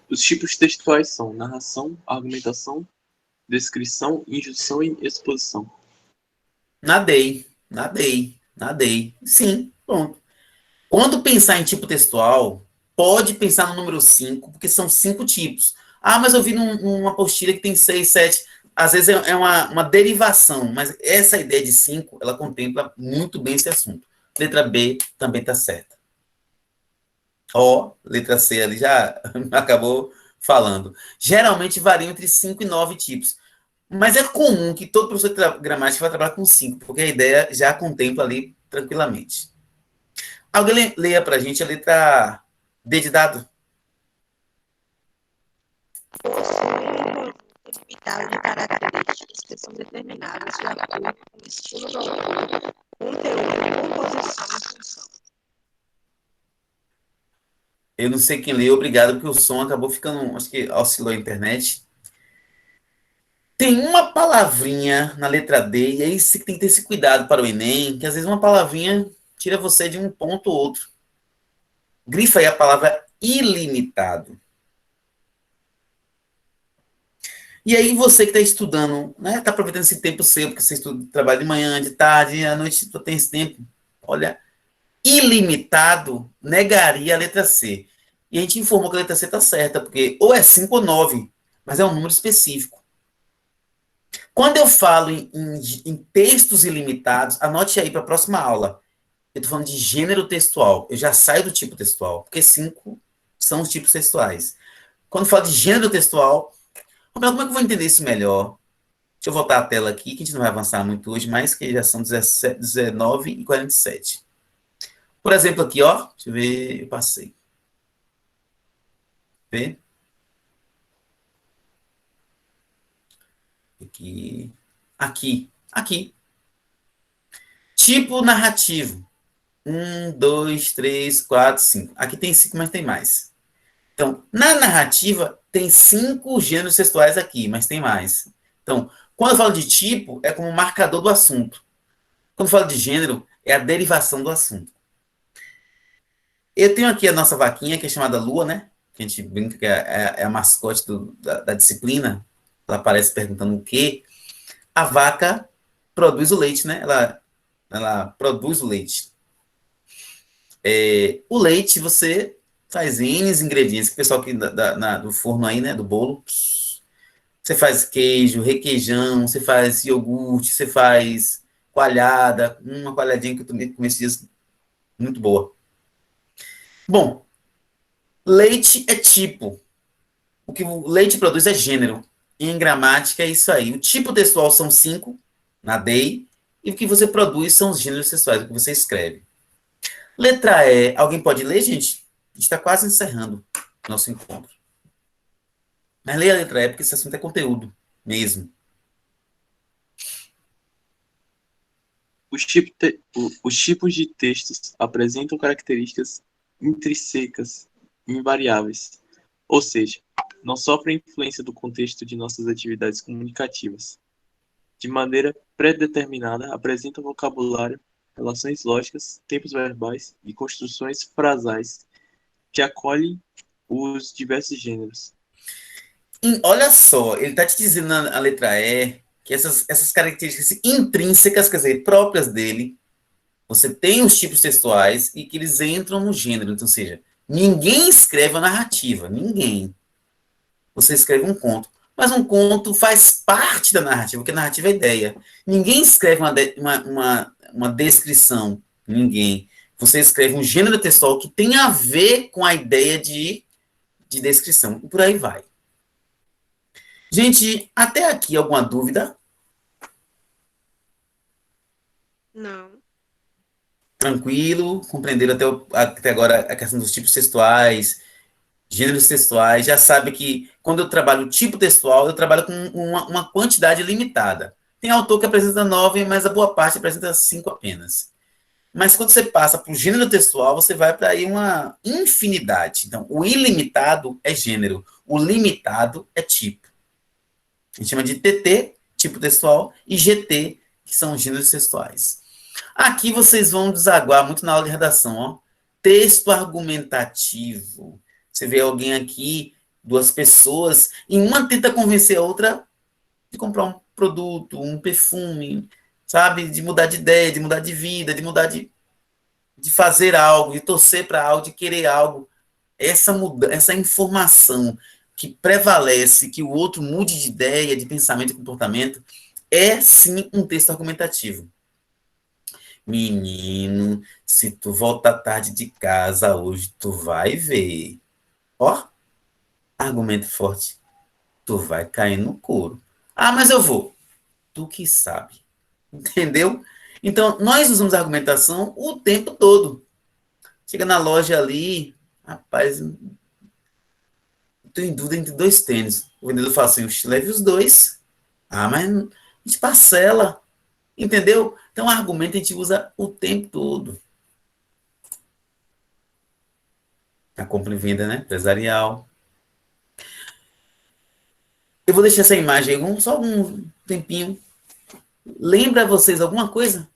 Os tipos textuais são narração, argumentação, descrição, injunção e exposição.
Nadei, nadei, nadei. Sim, pronto. Quando pensar em tipo textual, pode pensar no número 5, porque são 5 tipos. Ah, mas eu vi numa apostila que tem 6, 7. Às vezes é uma derivação, mas essa ideia de 5, ela contempla muito bem esse assunto. Letra B também está certa. Ó, letra C ali já acabou falando. Geralmente variam entre 5 e 9 tipos. Mas é comum que todo professor de gramática vai trabalhar com 5, porque a ideia já contempla ali tranquilamente. Alguém leia para a gente a letra D de dado?
Limitado de características que são determinadas de acordo com o estilo do autor, conteúdo, composição e função.
Eu não sei quem leu, obrigado, porque o som acabou ficando, acho que oscilou a internet. Tem uma palavrinha na letra D, e aí você tem que ter esse cuidado para o Enem, que às vezes uma palavrinha tira você de um ponto ou outro. Grifa aí a palavra ilimitado. E aí você que está estudando, né, está aproveitando esse tempo seu, porque você estuda, trabalha de manhã, de tarde, à noite, você tem esse tempo. Olha, ilimitado negaria a letra C. E a gente informou que a letra C está certa, porque ou é 5 ou 9, mas é um número específico. Quando eu falo em textos ilimitados, anote aí para a próxima aula. Eu estou falando de gênero textual. Eu já saio do tipo textual, porque 5 são os tipos textuais. Quando eu falo de gênero textual, como é que eu vou entender isso melhor? Deixa eu voltar a tela aqui, que a gente não vai avançar muito hoje, mas que já são 19 e 47. Por exemplo, aqui, ó. Deixa eu ver, eu passei. Vê? Aqui. Tipo narrativo. 1, 2, 3, 4, 5. Aqui tem 5, mas tem mais. Então, na narrativa, tem 5 gêneros textuais aqui, mas tem mais. Então, quando eu falo de tipo, é como marcador do assunto. Quando eu falo de gênero, é a derivação do assunto. Eu tenho aqui a nossa vaquinha, que é chamada Lua, né? Que a gente brinca que é a mascote da disciplina. Ela aparece perguntando o quê. A vaca produz o leite, né? Ela produz o leite. O leite, você faz N ingredientes. O pessoal aqui do forno aí, né? Do bolo. Você faz queijo, requeijão, você faz iogurte, você faz coalhada. Uma coalhadinha que eu tomei com esses dias, muito boa. Bom, leite é tipo. O que o leite produz é gênero. Em gramática é isso aí. O tipo textual são 5, na DEI, e o que você produz são os gêneros textuais, o que você escreve. Letra E, alguém pode ler, gente? A gente está quase encerrando o nosso encontro. Mas leia a letra E, porque esse assunto é conteúdo mesmo.
Os tipos de textos apresentam características intrínsecas invariáveis, ou seja, não sofrem influência do contexto de nossas atividades comunicativas. De maneira pré-determinada, apresentam vocabulário, relações lógicas, tempos verbais e construções frasais que acolhem os diversos gêneros.
Olha só, ele está te dizendo na letra E que essas características intrínsecas, quer dizer, próprias dele, você tem os tipos textuais e que eles entram no gênero. Então, ou seja, ninguém escreve a narrativa, ninguém. Você escreve um conto. Mas um conto faz parte da narrativa, porque a narrativa é ideia. Ninguém escreve uma descrição, ninguém. Você escreve um gênero textual que tem a ver com a ideia de descrição. E por aí vai. Gente, até aqui alguma dúvida?
Não.
Tranquilo? Compreenderam até agora a questão dos tipos textuais, gêneros textuais? Já sabe que quando eu trabalho o tipo textual, eu trabalho com uma quantidade limitada. Tem autor que apresenta 9, mas a boa parte apresenta 5 apenas. Mas quando você passa para o gênero textual, você vai para aí uma infinidade. Então, o ilimitado é gênero, o limitado é tipo. A gente chama de TT, tipo textual, e GT, que são gêneros textuais. Aqui vocês vão desaguar muito na aula de redação, ó. Texto argumentativo. Você vê alguém aqui, duas pessoas, e uma tenta convencer a outra de comprar um produto, um perfume, sabe? De mudar de ideia, de mudar de vida, de fazer algo, de torcer para algo, de querer algo. Essa informação que prevalece, que o outro mude de ideia, de pensamento e comportamento, é sim um texto argumentativo. Menino, se tu voltar tarde de casa hoje, tu vai ver. Ó, argumento forte. Tu vai cair no couro. Ah, mas eu vou. Tu que sabe. Entendeu? Então, nós usamos a argumentação o tempo todo. Chega na loja ali, rapaz, estou em dúvida entre dois tênis. O vendedor fala assim, leve os dois. Ah, mas a gente parcela. Entendeu? Então, argumento a gente usa o tempo todo. A compra e venda, né? Empresarial. Eu vou deixar essa imagem aí, só um tempinho. Lembra vocês alguma coisa?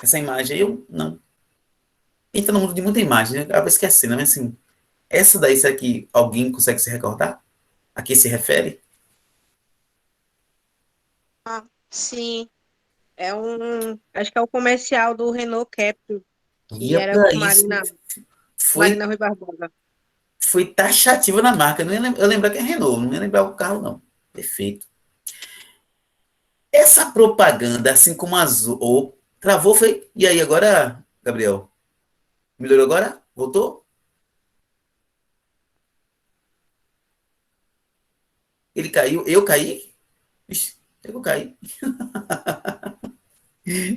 Essa imagem aí, eu não. Entra no mundo de muita imagem, né? Acaba esquecendo, mas assim, essa daí, será que alguém consegue se recordar? A que se refere?
Sim. Acho que é o comercial do Renault Captur, que
E
era
para
com
isso foi,
Marina Rui Barbosa.
foi taxativa na marca. Eu lembro que é Renault, não ia lembrar o carro, não. Perfeito. Essa propaganda, assim como azul, travou, foi. E aí, agora, Gabriel? Melhorou agora? Voltou? Ele caiu? Eu caí? Ixi, eu caí.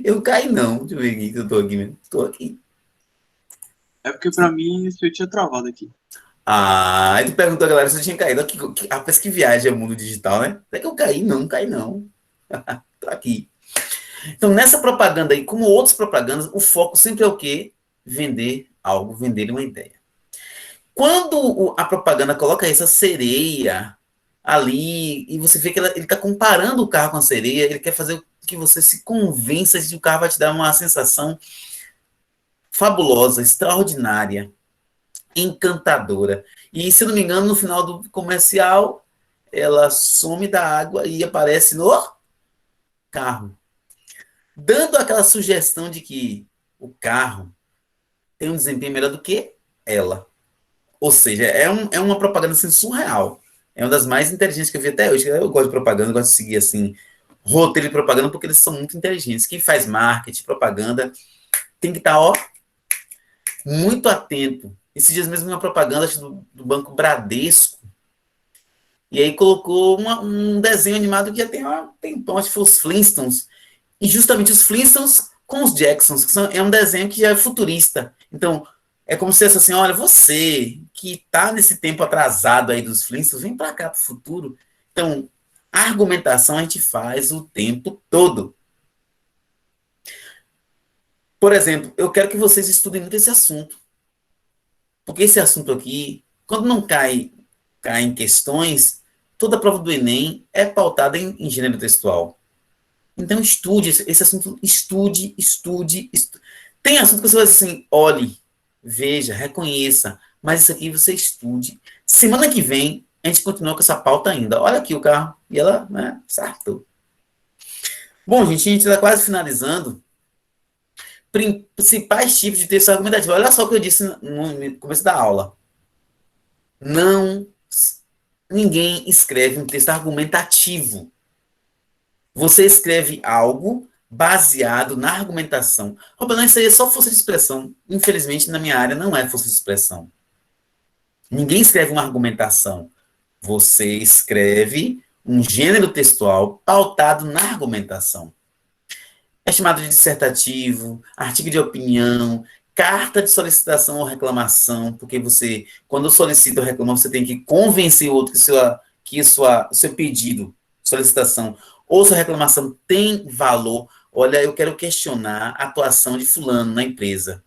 Eu caí, não. Deixa eu ver aqui, que eu tô aqui mesmo. Tô aqui.
É porque pra mim isso eu tinha travado aqui.
Ah, aí tu perguntou a galera se eu tinha caído. Rapaz, que viagem é o mundo digital, né? Será que eu caí? Não, caí não. Tô aqui. Então, nessa propaganda aí, como outras propagandas, o foco sempre é o quê? Vender algo, vender uma ideia. Quando a propaganda coloca essa sereia ali, e você vê que ele está comparando o carro com a sereia, ele quer fazer que você se convença de que o carro vai te dar uma sensação fabulosa, extraordinária, encantadora. E, se não me engano, no final do comercial, ela some da água e aparece no carro, dando aquela sugestão de que o carro tem um desempenho melhor do que ela. Ou seja, é uma propaganda assim, surreal. É uma das mais inteligentes que eu vi até hoje. Eu gosto de propaganda, eu gosto de seguir assim, roteiro de propaganda, porque eles são muito inteligentes. Quem faz marketing, propaganda, tem que estar, ó, muito atento. Esses dias mesmo uma propaganda do Banco Bradesco, e aí colocou um desenho animado que já tem um tempão, acho que foi os Flintstones, e justamente os Flintstones com os Jacksons, é um desenho que já é futurista. Então, é como se fosse assim, olha, você que está nesse tempo atrasado aí dos Flintstones, vem para cá para o futuro. Então, a argumentação a gente faz o tempo todo. Por exemplo, eu quero que vocês estudem muito esse assunto. Porque esse assunto aqui, quando não cai em questões, toda a prova do Enem é pautada em gênero textual. Então, estude esse assunto, estude. Tem assunto que você vai dizer assim, olhe, veja, reconheça, mas isso aqui você estude. Semana que vem, a gente continua com essa pauta ainda. Olha aqui o carro, e ela, né, certo. Bom, gente, a gente está quase finalizando. Principais tipos de texto argumentativo. Olha só o que eu disse no começo da aula. Ninguém escreve um texto argumentativo. Você escreve algo baseado na argumentação. Não, isso aí é só força de expressão. Infelizmente, na minha área, não é força de expressão. Ninguém escreve uma argumentação. Você escreve um gênero textual pautado na argumentação. É chamado de dissertativo, artigo de opinião, carta de solicitação ou reclamação, porque você, quando solicita ou reclama, você tem que convencer o outro que seu pedido, solicitação ou sua reclamação tem valor. Olha, eu quero questionar a atuação de fulano na empresa.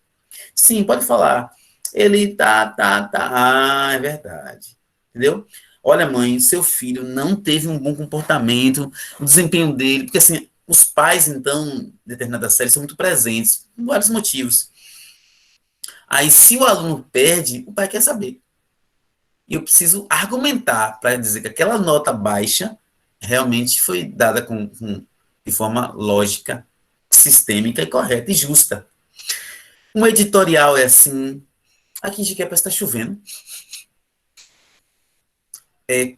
Sim, pode falar. Ele tá. Ah, é verdade. Entendeu? Olha, mãe, seu filho não teve um bom comportamento, o desempenho dele, porque assim, os pais, então, em determinada série, são muito presentes, por vários motivos. Aí, se o aluno perde, o pai quer saber. E eu preciso argumentar para dizer que aquela nota baixa realmente foi dada de forma lógica, sistêmica e correta e justa. Um editorial é assim. Aqui em Jiqué parece que está chovendo.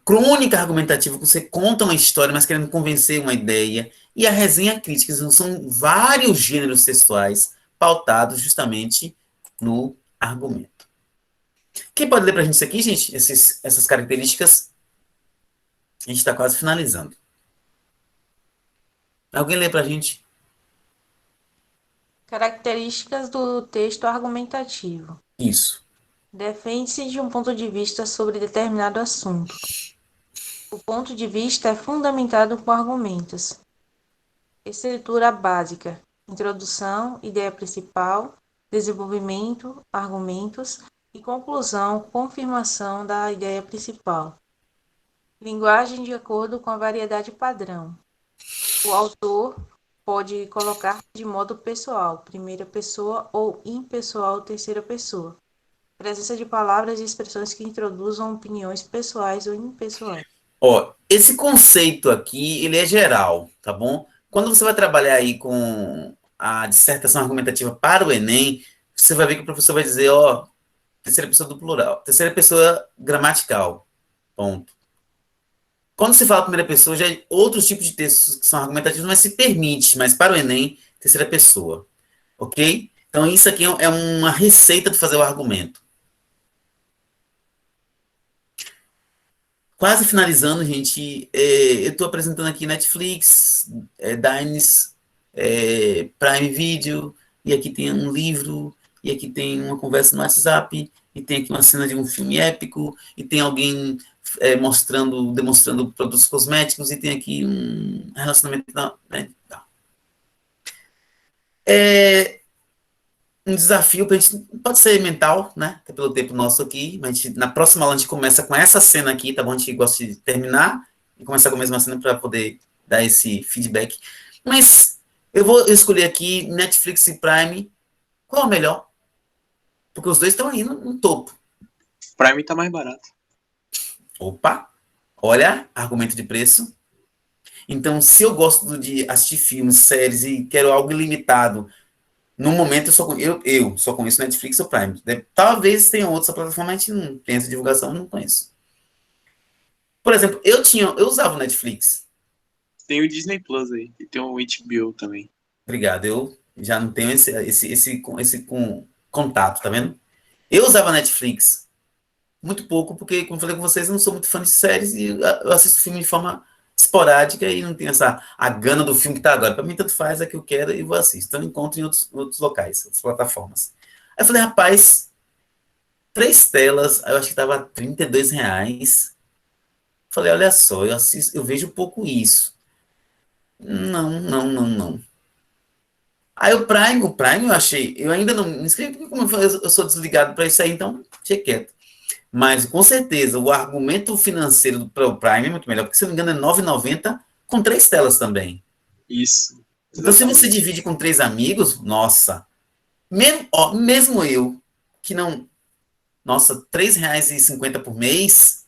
Crônica argumentativa, que você conta uma história, mas querendo convencer uma ideia. E a resenha crítica, são vários gêneros textuais pautados justamente no argumento. Quem pode ler para a gente isso aqui, gente? Essas características? A gente está quase finalizando. Alguém lê para a gente?
Características do texto argumentativo.
Isso.
Defende-se de um ponto de vista sobre determinado assunto. O ponto de vista é fundamentado com argumentos. Estrutura básica: introdução, ideia principal, desenvolvimento, argumentos e conclusão, confirmação da ideia principal. Linguagem de acordo com a variedade padrão. O autor pode colocar de modo pessoal, primeira pessoa, ou impessoal, terceira pessoa. Presença de palavras e expressões que introduzam opiniões pessoais ou impessoais.
Esse conceito aqui, ele é geral, tá bom? Quando você vai trabalhar aí com a dissertação argumentativa para o Enem, você vai ver que o professor vai dizer, terceira pessoa do plural, terceira pessoa gramatical, ponto. Quando se fala primeira pessoa, já é outros tipos de textos que são argumentativos, mas se permite, mas para o Enem, terceira pessoa, ok? Então, isso aqui é uma receita de fazer o argumento. Quase finalizando, gente, eu estou apresentando aqui Netflix, Dines, Prime Video, e aqui tem um livro, e aqui tem uma conversa no WhatsApp, e tem aqui uma cena de um filme épico, e tem alguém demonstrando produtos cosméticos, e tem aqui um relacionamento... um desafio para a gente, pode ser mental, né, até pelo tempo nosso aqui, mas na próxima aula a gente começa com essa cena aqui, tá bom? A gente gosta de terminar e começar com a mesma cena para poder dar esse feedback. Mas eu vou escolher aqui Netflix e Prime. Qual é o melhor? Porque os dois estão aí no topo.
Prime tá mais barato.
Opa! Olha, argumento de preço. Então, se eu gosto de assistir filmes, séries e quero algo ilimitado, no momento, eu só conheço Netflix ou Prime. Talvez tenha outras plataformas, a gente não tem essa divulgação, não conheço. Por exemplo, eu usava o Netflix.
Tem o Disney Plus aí, e tem o HBO também.
Obrigado, eu já não tenho esse contato, tá vendo? Eu usava Netflix muito pouco, porque, como eu falei com vocês, eu não sou muito fã de séries e eu assisto filme de forma esporádica e não tenho a gana do filme que tá agora. Para mim, tanto faz, é que eu quero e vou assistir. Então, eu encontro em outros locais, outras plataformas. Aí eu falei, rapaz, 3 telas, eu acho que tava R$ 32. Falei, olha só, eu vejo pouco isso. Não. Aí o Prime eu ainda não me inscrevi, porque como eu sou desligado para isso aí, então, tinha quieto. Mas, com certeza, o argumento financeiro para o Prime é muito melhor, porque, se não me engano, é R$ 9,90 com 3 telas também.
Isso.
Então, se você divide com 3 amigos, nossa, mesmo eu, que não... Nossa, R$ 3,50 por mês,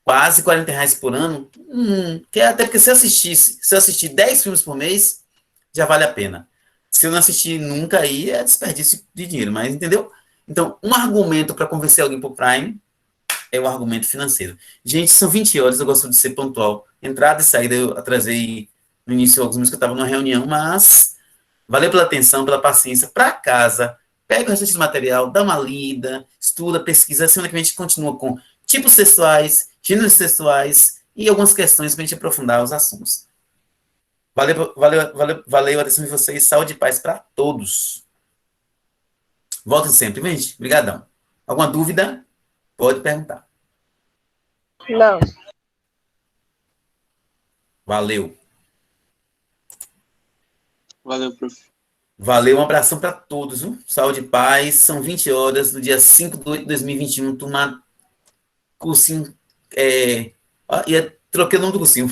quase R$ 40 por ano, até porque se eu assistir 10 filmes por mês, já vale a pena. Se eu não assistir nunca, aí é desperdício de dinheiro, mas entendeu? Então, um argumento para convencer alguém por Prime é o argumento financeiro. Gente, são 20 horas, eu gosto de ser pontual. Entrada e saída, eu atrasei no início alguns minutos que eu estava numa reunião, mas valeu pela atenção, pela paciência. Para casa, pega o restante do material, dá uma lida, estuda, pesquisa. Semana que vem a gente continua com tipos textuais, gêneros textuais e algumas questões para a gente aprofundar os assuntos. Valeu a atenção de vocês. Saúde e paz para todos. Voltem sempre, gente. Obrigadão. Alguma dúvida? Pode perguntar.
Não.
Valeu.
Valeu, prof.
Valeu, um abração para todos. Viu? Saúde e paz. São 20 horas do dia 5 de 2021. Turma, cursinho. Troquei o nome do cursinho.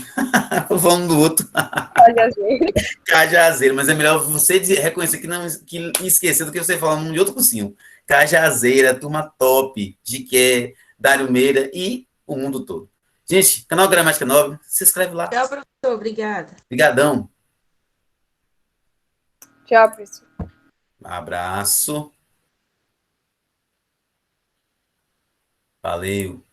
Tô falando do outro. Cajazeiro, mas é melhor você reconhecer que esquecer do que você falar o nome de outro cursinho. Cajazeira, turma top, Jiqué, Dário Meira e o mundo todo. Gente, canal Gramática Nova, se inscreve lá.
Tchau, professor. Obrigada.
Obrigadão.
Tchau, professor.
Abraço. Valeu.